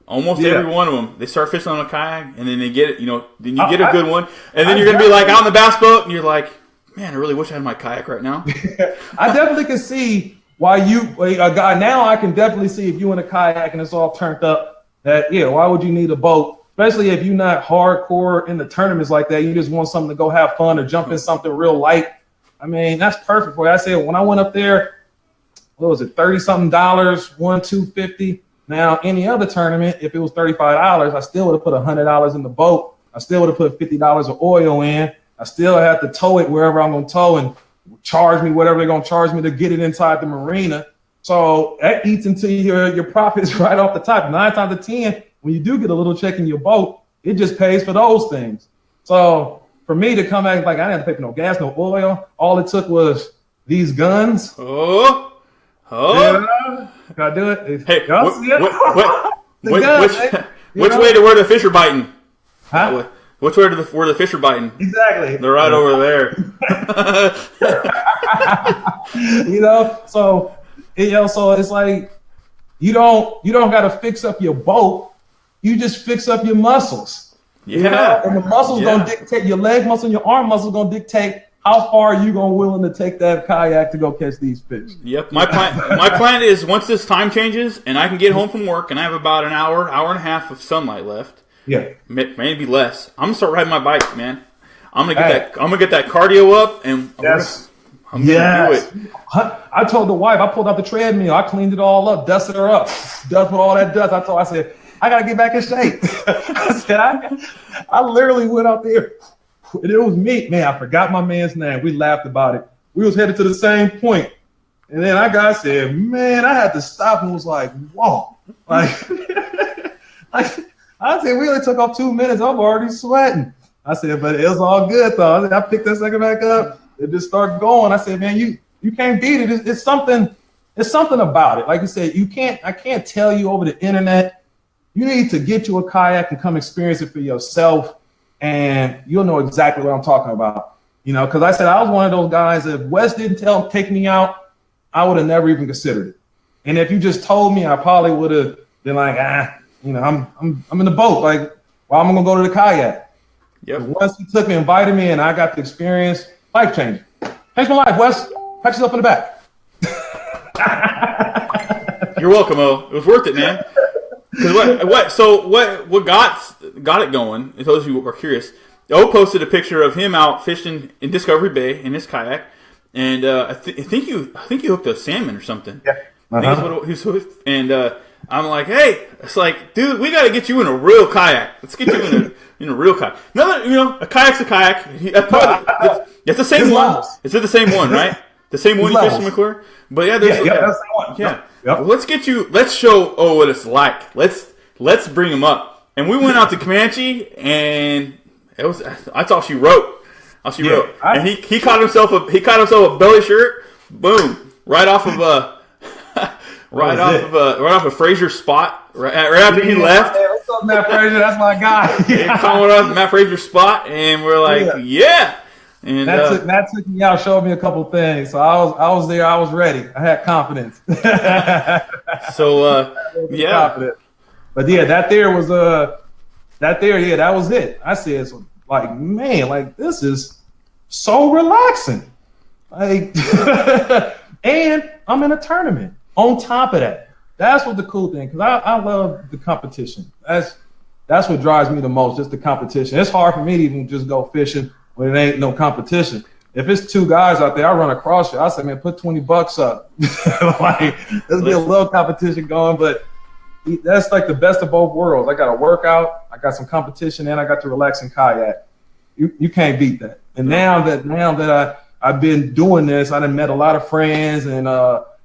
Almost every one of them, they start fishing on a kayak, and then they get it. You know, then you get a good one, and then you're gonna be like out on the bass boat, and you're like, man, I really wish I had my kayak right now. I definitely can see why a guy now. I can definitely see if you in a kayak and it's all turned up. Why would you need a boat? Especially if you're not hardcore in the tournaments like that. You just want something to go have fun or jump in something real light. I mean, that's perfect for you. I said when I went up there, what was it, $30-something, won $250. Now, any other tournament, if it was $35, I still would have put $100 in the boat. I still would have put $50 of oil in. I still have to tow it wherever I'm going to tow and charge me whatever they're going to charge me to get it inside the marina. So that eats into your profits right off the top. 9 times out of 10, when you do get a little check in your boat, it just pays for those things. So for me to come back, like I didn't have to pay for no gas, no oil. All it took was these guns. Yeah. Can I do it? Hey, which way way to where the fish are biting? Huh? Which way to where the fish are biting? Exactly. They're right over there. So it's like you don't got to fix up your boat. You just fix up your muscles. Yeah. You know? And the muscles gonna dictate your leg muscle and your arm muscles gonna dictate how far are you gonna willing to take that kayak to go catch these fish. Yep. My plan is once this time changes and I can get home from work and I have about an hour and a half of sunlight left. Yeah. Maybe less. I'm gonna start riding my bike, man. I'm gonna get that cardio up and I'm gonna do it. I told the wife, I pulled out the treadmill, I cleaned it all up, dusted her up, dust with all that dust. I said, I gotta get back in shape. I literally went out there. And it was me, man. I forgot my man's name. We laughed about it. We was headed to the same point, and then I said, man, I had to stop and was like, whoa, like, I said, we only took off 2 minutes. I'm already sweating. I said, but it was all good though. I picked that second back up. It just started going. I said, man, you can't beat it. It's something about it. Like you said, I can't tell you over the internet. You need to get you a kayak and come experience it for yourself. And you'll know exactly what I'm talking about, you know, because I said I was one of those guys. If Wes didn't take me out, I would have never even considered it. And if you just told me, I probably would have been like, I'm in the boat. Like, well, I'm gonna go to the kayak. Yep. But once he took me, invited me, and I got the experience, life changing. Changed my life, Wes. Pat yourself in the back. You're welcome, O. It was worth it, man. What got it going? For those of you who are curious, O posted a picture of him out fishing in Discovery Bay in his kayak, and I think you hooked a salmon or something. Yeah. I think that's what he was with. And I'm like, hey, it's like, dude, we got to get you in a real kayak. Let's get you in a real kayak. A kayak's a kayak. It's the same one. It's the same one, right? The same one you fish in McClure. But yeah, there's that's the one. Yeah. Yep. Well, let's show what it's like. Let's bring him up. And we went out to Comanche, and that's all she wrote. And he caught himself a belly shirt. Boom. Right off of Fraser's spot. Right after he left. Hey, what's up, Matt Fraser? That's my guy. He caught off Matt Fraser's spot, and we're like, yeah. And Matt took me out, showed me a couple things. So I was there. I was ready. I had confidence. Yeah. But yeah, that was it. I said, like, man, like, this is so relaxing. Like, and I'm in a tournament on top of that. That's what the cool thing, because I love the competition. That's what drives me the most, just the competition. It's hard for me to even just go fishing when it ain't no competition. If it's two guys out there, I run across you. I say, man, put $20 up. Like, let's get a little competition going. But that's like the best of both worlds. I got a workout, I got some competition, and I got to relax and kayak. You can't beat that. And now that I've been doing this, I done met a lot of friends and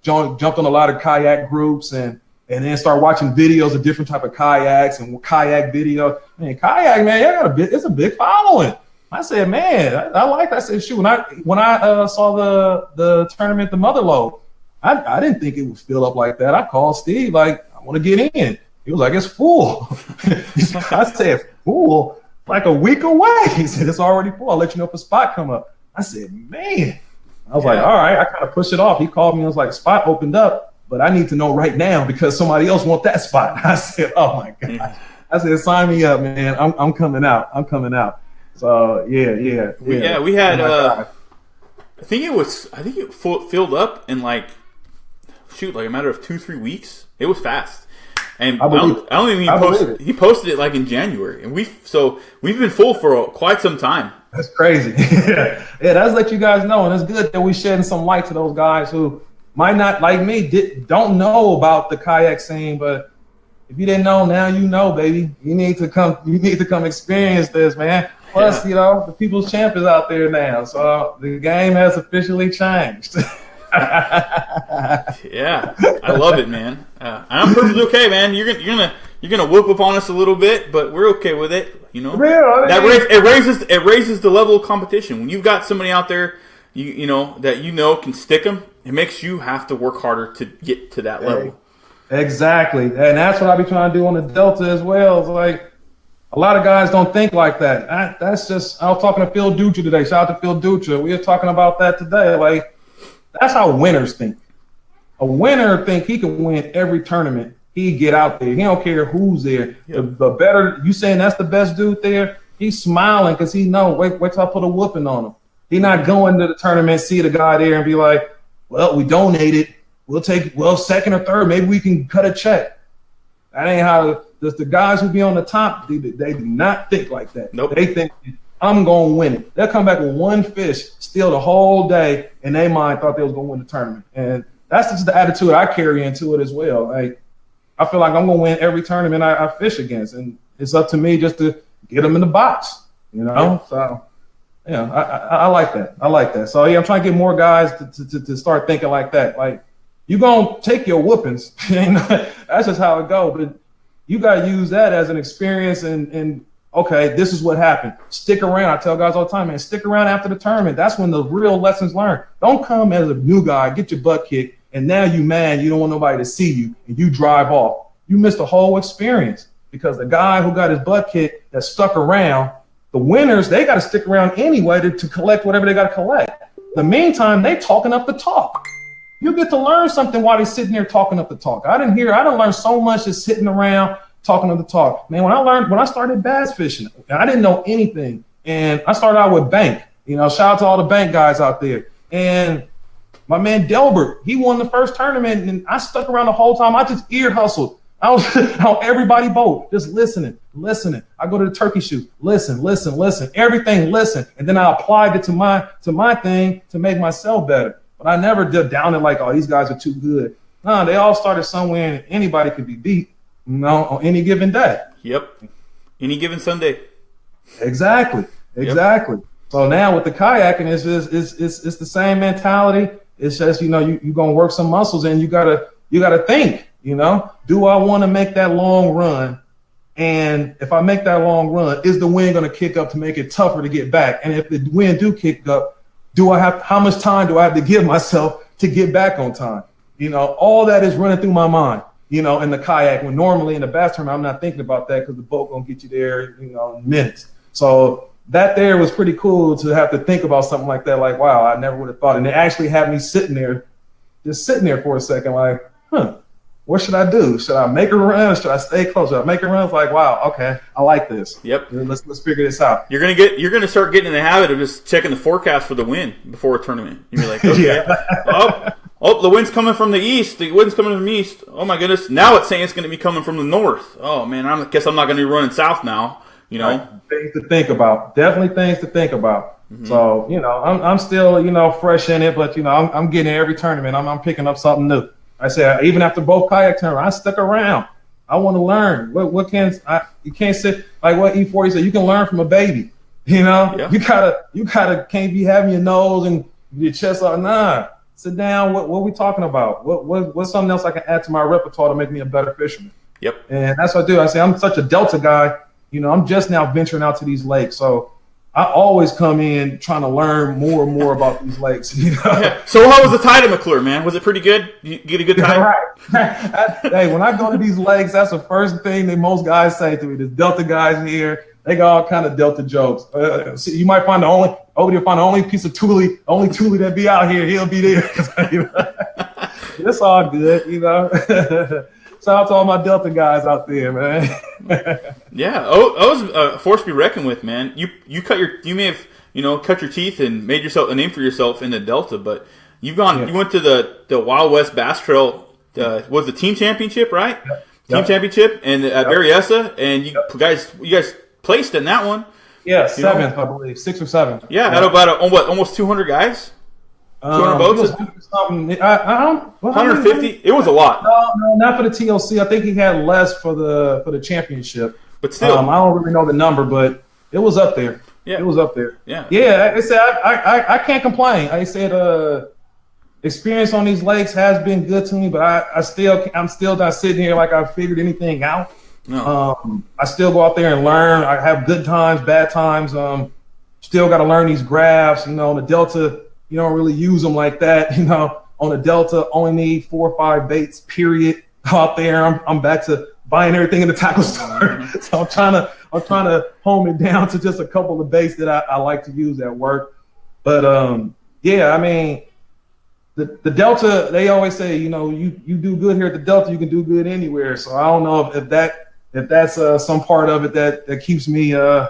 jumped on a lot of kayak groups and then start watching videos of different type of kayaks and kayak videos. Man, kayak, man, it's a big following. I said, man, I like that. I said, shoot, when I saw the tournament, the Motherlode, I didn't think it would fill up like that. I called Steve, like, I want to get in. He was like, it's full. I said, full? Like a week away. He said, it's already full. I'll let you know if a spot come up. I said, man. I was like, all right. I kind of pushed it off. He called me and was like, spot opened up, but I need to know right now because somebody else want that spot. I said, oh my God. I said, sign me up, man. I'm coming out. So yeah. We had I think it filled up in like a matter of 2-3 weeks. It was fast. And I don't even he posted it like in January. And we've been full for quite some time. That's crazy. Yeah, that's let you guys know. And it's good that we shedding some light to those guys who might not, like me, don't know about the kayak scene, but if you didn't know, now you know, baby. You need to come experience this, man. Plus, the people's champ is out there now. So the game has officially changed. Yeah, I love it, man. I'm perfectly okay, man. You're gonna whoop up on us a little bit, but we're okay with it. It raises the level of competition. When you've got somebody out there, that can stick them, it makes you have to work harder to get to that level. Exactly, and that's what I be trying to do on the Delta as well. It's like a lot of guys don't think like that. I was talking to Phil Dutra today. Shout out to Phil Dutra. We were talking about that today. Like, that's how winners think. A winner think he can win every tournament. He get out there. He don't care who's there. Yep. The better you saying that's the best dude there. He's smiling because he know. Wait till I put a whooping on him. He not going to the tournament, see the guy there, and be like, "Well, we donated. We'll take second or third. Maybe we can cut a check." That ain't how the guys who be on the top. They do not think like that. Nope. They think, I'm going to win it. They'll come back with one fish, steal the whole day, and they thought they was going to win the tournament. And that's just the attitude I carry into it as well. Like, I feel like I'm going to win every tournament I fish against, and it's up to me just to get them in the box, Yeah. So, yeah, I like that. I like that. So, yeah, I'm trying to get more guys to start thinking like that. Like, you're going to take your whoopings. That's just how it goes. But you got to use that as an experience and okay, this is what happened. Stick around. I tell guys all the time, man, stick around after the tournament. That's when the real lessons learned. Don't come as a new guy, get your butt kicked, and now you mad, you don't want nobody to see you, and you drive off. You missed the whole experience because the guy who got his butt kicked that stuck around, the winners, they got to stick around anyway to collect whatever they got to collect. The meantime, they talking up the talk. You get to learn something while they're sitting there talking up the talk. I didn't learn so much just sitting around talking to the talk. Man, when I started bass fishing, I didn't know anything. And I started out with bank. Shout out to all the bank guys out there. And my man Delbert, he won the first tournament, and I stuck around the whole time. I just ear hustled. I was on everybody's boat, just listening. I go to the turkey shoot, listen, everything listen. And then I applied it to my thing to make myself better. But I never did down it like, oh, these guys are too good. No, they all started somewhere, and anybody could be beat, on any given day. Yep. Any given Sunday. Exactly. Yep. So now with the kayaking, it's the same mentality. It's just you're gonna work some muscles, and you gotta think. Do I want to make that long run? And if I make that long run, is the wind gonna kick up to make it tougher to get back? And if the wind do kick up, how much time do I have to give myself to get back on time? All that is running through my mind. In the kayak, when normally in the bass tournament, I'm not thinking about that because the boat gonna get you there, in minutes. So that there was pretty cool to have to think about something like that. Like, wow, I never would have thought. And it actually had me sitting there for a second, like, what should I do? Should I make a run? Should I stay close? Should I make a run? It's like, wow, okay, I like this. Yep. Let's figure this out. You're gonna start getting in the habit of just checking the forecast for the wind before a tournament. You're like, okay, oh, the wind's coming from the east. The wind's coming from the east. Oh my goodness! Now it's saying it's going to be coming from the north. Oh man, I guess I'm not going to be running south now. Right. Things to think about. Definitely things to think about. Mm-hmm. So I'm still fresh in it, but I'm getting in every tournament. I'm picking up something new. I said even after both kayak tournaments, I stuck around. I want to learn. You can't sit like what E40 said. You can learn from a baby. Yeah. You can't be having your nose and your chest out. Nah, sit down. What are we talking about? What's something else I can add to my repertoire to make me a better fisherman? Yep. And that's what I do. I say I'm such a Delta guy. I'm just now venturing out to these lakes, so I always come in trying to learn more and more about these lakes. Yeah. So how was the tide at McClure, man? Was it pretty good? You get a good time? Right. Hey, when I go to these lakes, that's the first thing that most guys say to me. There's Delta guys here. They got all kind of Delta jokes. So you might find Obedie will find the only piece of Thule that be out here. He'll be there. It's all good, Shout out to all my Delta guys out there, man. Yeah, I was a force to be reckoned with, man. You may have cut your teeth and made yourself a name for yourself in the Delta, but you went to the Wild West Bass Trail. Was the team championship, right? Yep. Team championship and at Berryessa, and you guys placed in that one. Yeah, seventh, I believe, 6 or 7. Yeah, out of about almost 200 guys. 200 boats? 150? It was a lot. No, not for the TLC. I think he had less for the championship. But still. I don't really know the number, but it was up there. Yeah. It was up there. Yeah. Yeah, I can't complain. I said experience on these lakes has been good to me, but I'm still not sitting here like I figured anything out. No. I still go out there and learn. I have good times, bad times. Still got to learn these graphs. On the Delta, you don't really use them like that. On the Delta, only need 4 or 5 baits, period. Out there, I'm back to buying everything in the tackle store. So I'm trying to hone it down to just a couple of baits that I like to use at work. But yeah, I mean, the Delta, they always say, you do good here at the Delta, you can do good anywhere. So I don't know if that's some part of it that keeps me kind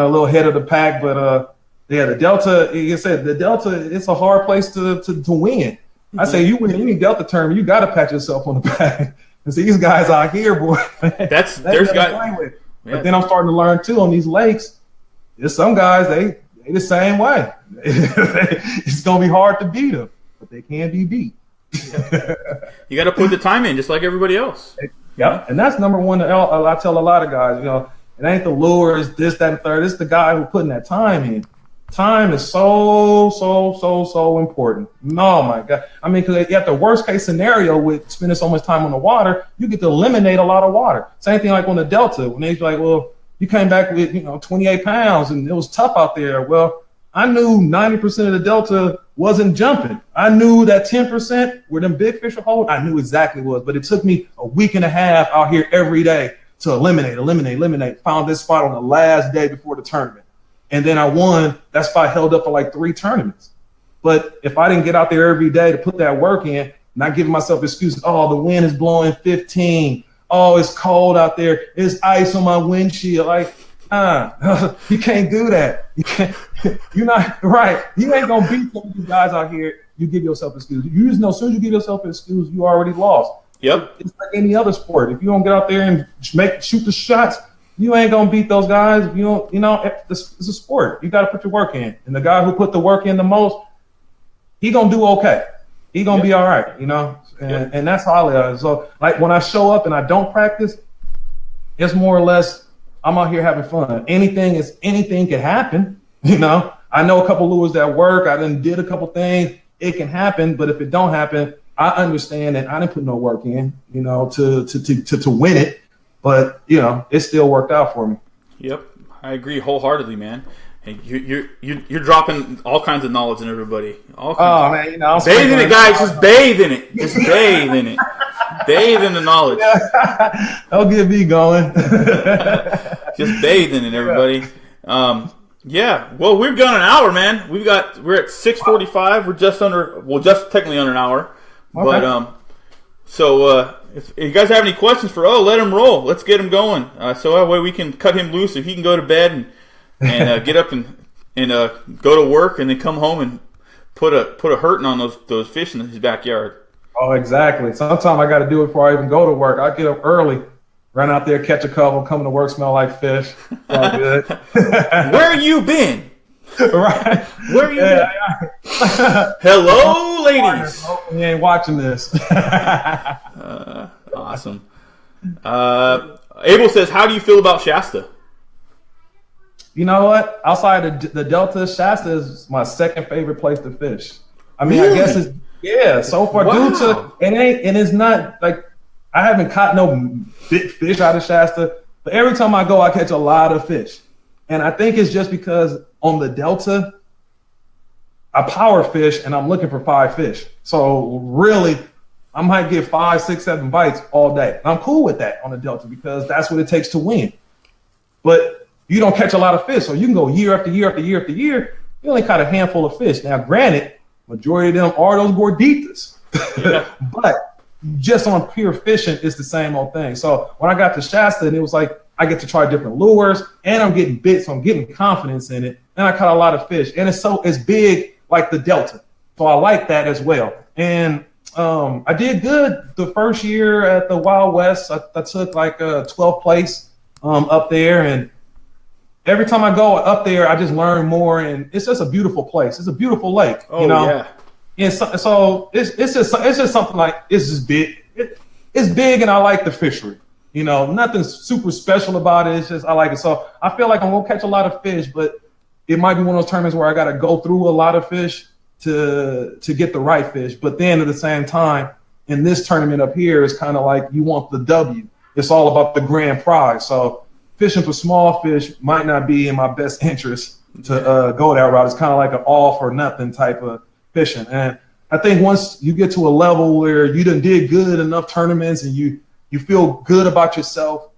of a little head of the pack. But yeah, the Delta, like I said, the Delta, it's a hard place to win. I say you win any Delta tournament, you got to pat yourself on the back. And see, these guys out here, boy, there's guys. Yeah. But then I'm starting to learn too on these lakes. There's some guys they the same way. It's gonna be hard to beat them, but they can be beat. You got to put the time in, just like everybody else. Yep, and that's number one. I tell a lot of guys, it ain't the lure, it's this, that, and third. It's the guy who putting that time in. Time is so important. No, my God. I mean, because at the worst case scenario with spending so much time on the water, you get to eliminate a lot of water. Same thing like on the Delta, when they're like, well, you came back with 28 pounds and it was tough out there. Well, I knew 90% of the Delta wasn't jumping. I knew that 10% where them big fish are holding, I knew exactly what it was. But it took me a week and a half out here every day to eliminate. Found this spot on the last day before the tournament. And then I won. That spot held up for like 3 tournaments. But if I didn't get out there every day to put that work in, not giving myself excuses, the wind is blowing 15. Oh, it's cold out there. There's ice on my windshield. Like, you can't do that. You can't. You're not right. You ain't gonna beat some of these guys out here. You give yourself excuses. You just know as soon as you give yourself an excuse, you already lost. Yep. It's like any other sport. If you don't get out there and shoot the shots, you ain't gonna beat those guys. It's a sport. You got to put your work in. And the guy who put the work in the most, he gonna do okay. he gonna be all right, you know. And that's how I live. So like when I show up and I don't practice, it's more or less I'm out here having fun. Anything can happen, you know. I know a couple lures that work. I done did a couple things. It can happen, but if it don't happen, I understand that I didn't put no work in, you know, to win it. But you know, it still worked out for me. Yep, I agree wholeheartedly, man. And you're dropping all kinds of knowledge in everybody. All kinds man, you know, bathe in it, guys. Just bathe in it. Just bathe in it. Bathe in the knowledge. Don't get me going. Just bathe in it, everybody. Yeah. Well, we've gone an hour, man. We're at 6:45. We're just technically under an hour. Okay. But so if you guys have any questions for let him roll. Let's get him going. So that way we can cut him loose, so he can go to bed and get up and go to work, and then come home and put a hurting on those fish in his backyard. Oh, exactly. Sometimes I got to do it before I even go to work. I get up early, run out there, catch a couple, come to work, smell like fish. All good. Where you been? Right. Where you been? Hello, ladies. You ain't watching this. Awesome. Abel says, how do you feel about Shasta? You know what? Outside the Delta, Shasta is my second favorite place to fish. I mean, really? I guess it's so far due to it's not like I haven't caught no big fish out of Shasta, but every time I go, I catch a lot of fish, and I think it's just because on the Delta, I power fish and I'm looking for 5 fish. So really, I might get 5, 6, 7 bites all day. And I'm cool with that on the Delta because that's what it takes to win. But you don't catch a lot of fish, so you can go year after year after year after year. You only caught a handful of fish. Now, granted, majority of them are those gorditas, but just on pure fishing, it's the same old thing. So when I got to Shasta, and it was like I get to try different lures, and I'm getting bits, so I'm getting confidence in it, and I caught a lot of fish, and it's big like the Delta, so I like that as well. And I did good the first year at the Wild West. I took like a 12th place up there, and every time I go up there, I just learn more, and it's just a beautiful place. It's a beautiful lake. Oh, you know? Yeah. And so it's just something like it's just big. It's big, and I like the fishery. You know, nothing super special about it. It's just I like it. So I feel like I'm gonna catch a lot of fish, but it might be one of those tournaments where I got to go through a lot of fish to get the right fish. But then at the same time, in this tournament up here, it's kind of like you want the W. It's all about the grand prize. So fishing for small fish might not be in my best interest to go that route. It's kind of like an all for nothing type of fishing. And I think once you get to a level where you done did good enough tournaments and you feel good about yourself,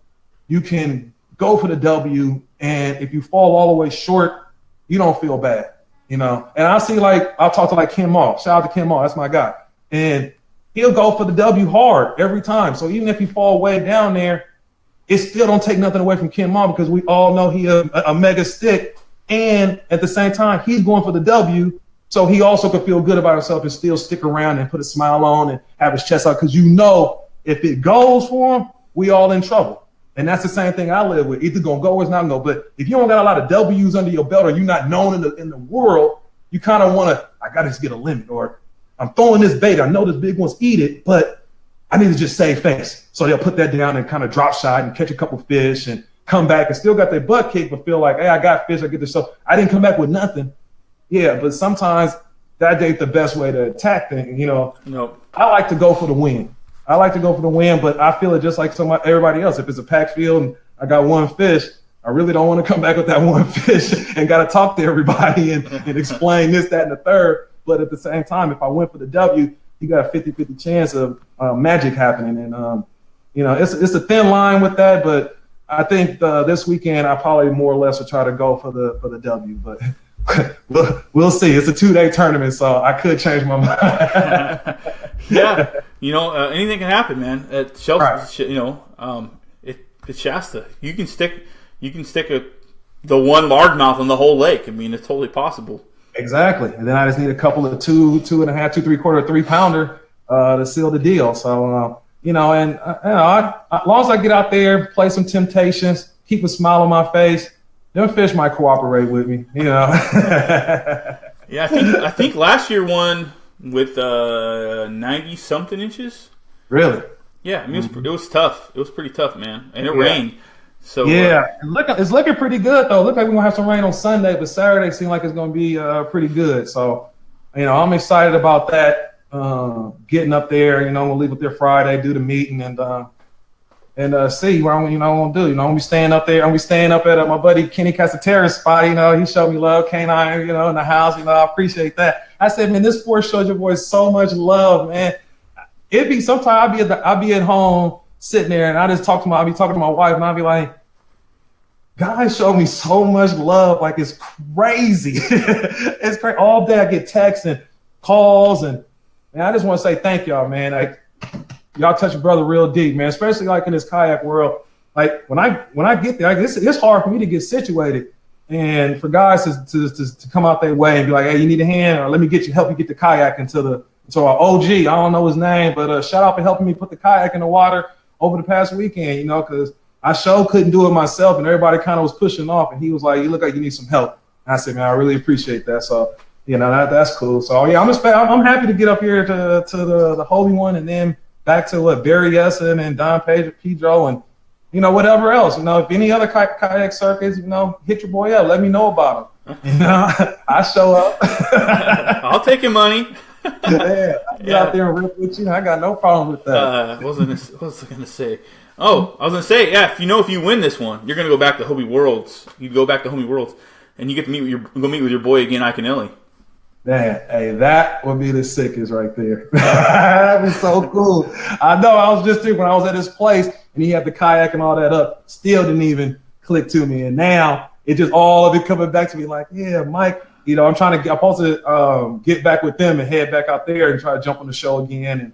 you can go for the W. And if you fall all the way short, you don't feel bad, you know. And I'll talk to like Ken Mall. Shout out to Ken Mall. That's my guy. And he'll go for the W hard every time. So even if you fall way down there, it still don't take nothing away from Ken Mall because we all know he a mega stick. And at the same time, he's going for the W. So he also could feel good about himself and still stick around and put a smile on and have his chest out. Because you know, if it goes for him, we all in trouble. And that's the same thing I live with. Either gonna go or it's not gonna go. But if you don't got a lot of W's under your belt or you're not known in the world, you kind of want to, I gotta just get a limit. Or I'm throwing this bait. I know this big one's eat it, but I need to just save face. So they'll put that down and kind of drop shot and catch a couple fish and come back and still got their butt kicked, but feel like, hey, I got fish. I get this. So I didn't come back with nothing. Yeah, but sometimes that ain't the best way to attack things. You know, Nope. I like to go for the win. But I feel it just like everybody else. If it's a packed field and I got one fish, I really don't want to come back with that one fish and got to talk to everybody and explain this, that, and the third. But at the same time, if I went for the W, you got a 50-50 chance of magic happening. And, you know, it's a thin line with that. But I think this weekend I probably more or less will try to go for the W. But we'll see. It's a 2-day tournament, so I could change my mind. Yeah, you know, anything can happen, man. At Shelter, Right. you know, it's Shasta. You can stick the one largemouth on the whole lake. I mean, it's totally possible. Exactly. And then I just need a couple of 2.5, 2 3/4, 3-pounder to seal the deal. So you know, and you know, as long as I get out there, play some temptations, keep a smile on my face, them fish might cooperate with me. You know. Yeah, I think last year one with 90-something inches. Really? Yeah, I mean, it was tough. It was pretty tough, man. And it rained. So it's looking pretty good, though. Look like we're going to have some rain on Sunday, but Saturday seems like it's going to be pretty good. So, I'm excited about that. Getting up there, we'll leave up there Friday, do the meeting, and see what I'm gonna do. I'm gonna be staying up there. I'm gonna be staying up at my buddy Kenny Casaterra's spot. He showed me love, canine, in the house. I appreciate that. I said, man, this sport shows your boys so much love, man. It'd be sometimes I'll be at home sitting there, and I'll be talking to my wife, and I'll be like, guys show me so much love, like it's crazy. It's crazy. All day I get texts and calls, and I just want to say thank y'all, man. Like, y'all touch a brother real deep, man. Especially like in this kayak world. Like when I get there, it's hard for me to get situated, and for guys to come out their way and be like, hey, you need a hand, or let me help you get the kayak into our OG. I don't know his name, but shout out for helping me put the kayak in the water over the past weekend. Because I couldn't do it myself, and everybody kind of was pushing off, and he was like, you look like you need some help. And I said, man, I really appreciate that. So. That's cool. So I'm happy to get up here to the Holy One, and then back to Barry Essen and Don Pedro and whatever else. If any other kayak circuits, hit your boy up. Let me know about them. I show up. I'll take your money. I'll get out there and rip with you. I got no problem with that. What was I gonna say? Oh, I was gonna say, if you win this one, you're gonna go back to Hobie Worlds. You go back to Hobie Worlds, and you get to meet with your boy again, Iaconelli. Man, hey, that would be the sickest right there. That'd be so cool. I know. I was just thinking when I was at his place and he had the kayak and all that up, still didn't even click to me. And now it just all of it coming back to me like, yeah, Mike, I'm supposed to get back with them and head back out there and try to jump on the show again. And,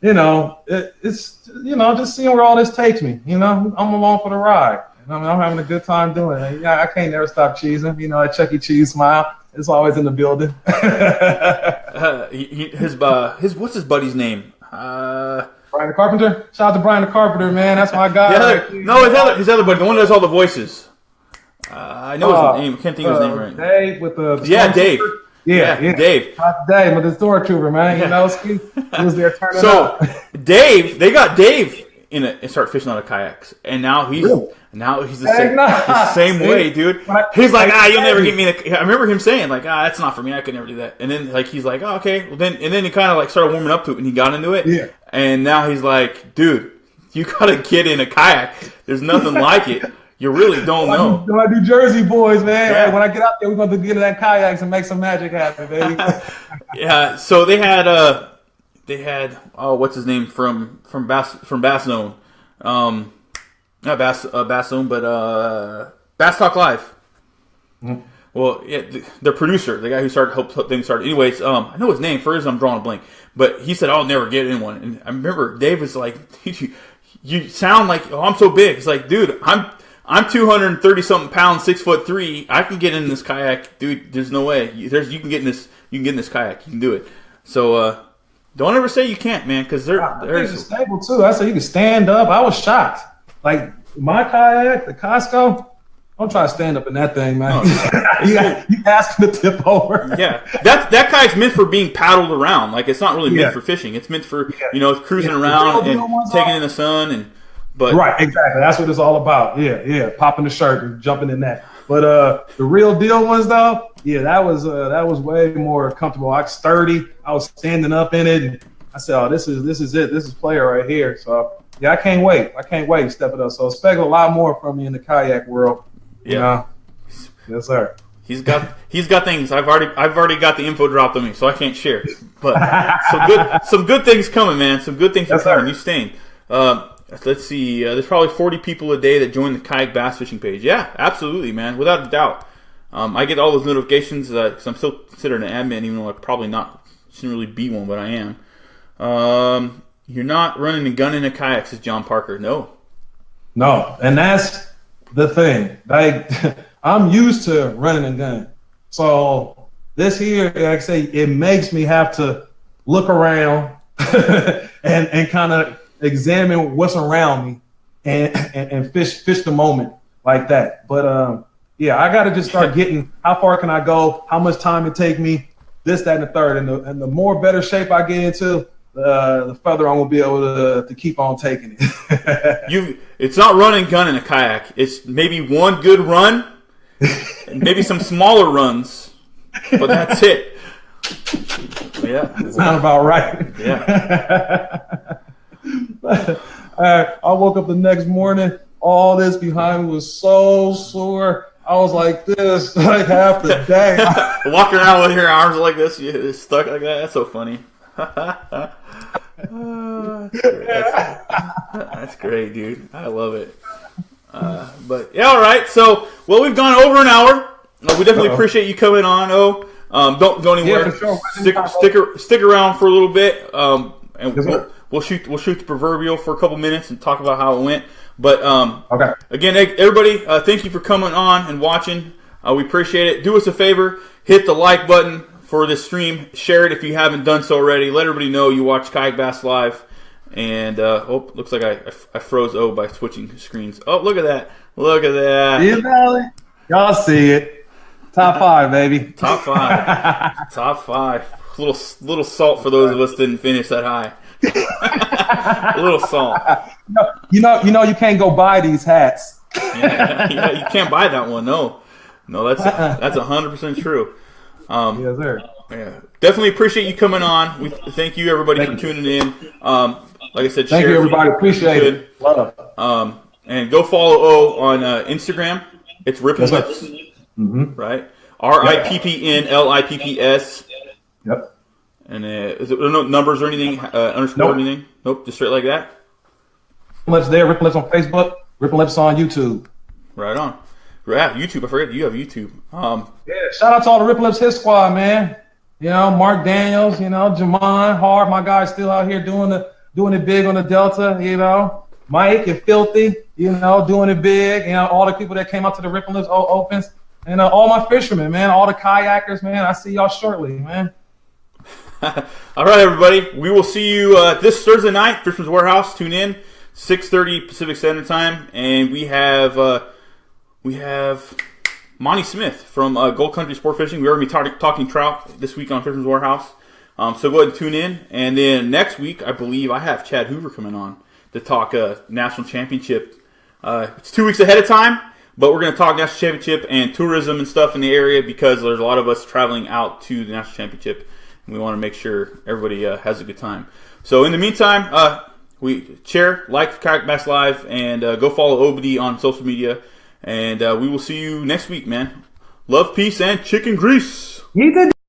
it's just seeing where all this takes me. I'm along for the ride. And I'm having a good time doing it. I can't never stop cheesing. That Chuck E. Cheese smile. It's always in the building. What's his buddy's name? Brian the Carpenter. Shout out to Brian the Carpenter, man. That's my guy. His other buddy, the one that does all the voices. I know his name. I can't think of his name right. Dave with the Dave. Yeah, Dave. Dave with the stormtrooper, man. He was there turning up. Dave, they got Dave and start fishing out of kayaks, and now he's the same way, dude. He's like, you'll never get me. I remember him saying like, that's not for me. I could never do that. And then he's like, oh, okay. Well, then he kind of started warming up to it, and he got into it. Yeah. And now he's like, dude, you gotta get in a kayak. There's nothing like it. You really don't know. My New Jersey boys, man. Yeah. When I get out there, we're going to get in that kayaks and make some magic happen, baby. Yeah. So they had what's his name from Bass Zone, not Bass Zone, but Bass Talk Live. Mm-hmm. Well, yeah, the producer, the guy who helped things start. Anyways, I know his name. First, I'm drawing a blank, but he said I'll never get in one. And I remember Dave was like, "You sound like I'm so big." It's like, dude, I'm 230 something pounds, 6'3". I can get in this kayak, dude. There's no way. You can get in this. You can get in this kayak. You can do it. So don't ever say you can't, man, because they're stable too. I said you can stand up. I was shocked. Like my kayak, the Costco. Don't try to stand up in that thing, man. Oh, you asking to tip over. Yeah, that kayak's meant for being paddled around. Like it's not really meant for fishing. It's meant for cruising around and taking in the sun But right, exactly. That's what it's all about. Yeah. Popping the shirt and jumping in that. But the real deal ones, though, that was way more comfortable. I was sturdy. I was standing up in it, and I said, "Oh, this is it. This is player right here." So I can't wait. To step it up. So expect a lot more from me in the kayak world. Yeah. Yes, sir. He's got things. I've already got the info dropped on me, so I can't share. But some good things coming, man. Some good things are coming. You staying. Let's see. There's probably 40 people a day that join the kayak bass fishing page. Yeah, absolutely, man, without a doubt. I get all those notifications because I'm still considered an admin, even though I probably shouldn't really be one, but I am. You're not running and gunning a kayak, says John Parker. No, and that's the thing. Like I'm used to running and gunning, so this here, like I say, it makes me have to look around and kind of examine what's around me and fish the moment like that. But I got to just start getting how far can I go, how much time it take me. this, that, and the third. And the more better shape I get into, the further I'm gonna be able to keep on taking it. It's not run and gun in a kayak. It's maybe one good run, and maybe some smaller runs, but that's it. Yeah, sound about right. Yeah. I woke up the next morning. All this behind me was so sore. I was like this like half the day. Walking around with your arms like this, you stuck like that. That's so funny. That's great, dude. I love it. But yeah, all right. So, well, we've gone over an hour. We definitely appreciate you coming on. Don't go anywhere. Yeah, for sure. Stick around for a little bit. And we'll shoot the proverbial for a couple minutes and talk about how it went. But okay. Again, everybody, thank you for coming on and watching. We appreciate it. Do us a favor, hit the like button for this stream. Share it if you haven't done so already. Let everybody know you watch Kayak Bass Live. And looks like I froze by switching screens. Oh, look at that! Look at that! Yeah, y'all see it. Top 5, baby. Top 5. Top 5. Little salt for those of us that didn't finish that high. A little salt. You know, you can't go buy these hats. Yeah, you can't buy that one. No, that's 100% true. Yes, sir. Yeah, definitely appreciate you coming on. We thank you everybody for tuning in. Like I said, thank you everybody. Appreciate it. Love. And go follow O on Instagram. It's Rippin' Lips, right? RIPPNLIPPS. Yep. And is there no numbers or anything? Underscore or anything? Nope, just straight like that. Rippin' Lips there. Rippin' Lips on Facebook. Rippin' Lips on YouTube. Right on. Yeah, YouTube. I forget you have YouTube. Yeah, shout out to all the Rippin' Lips Hit Squad, man. You know, Mark Daniels, you know, Jamon Hard, my guy's still out here doing it big on the Delta, you know. Mike and Filthy, you know, doing it big. You know, all the people that came out to the Rippin' Lips Opens. And all my fishermen, man, all the kayakers, man. I see y'all shortly, man. All right, everybody. We will see you this Thursday night, Fisherman's Warehouse. Tune in, 6:30 Pacific Standard Time. And we have Monty Smith from Gold Country Sport Fishing. We're going to be talking trout this week on Fisherman's Warehouse. So go ahead and tune in. And then next week, I believe I have Chad Hoover coming on to talk National Championship. It's 2 weeks ahead of time, but we're going to talk National Championship and tourism and stuff in the area because there's a lot of us traveling out to the National Championship. And we want to make sure everybody has a good time. So in the meantime, we share, like Kayak Bass Live, and go follow Obedie on social media. And we will see you next week, man. Love, peace, and chicken grease.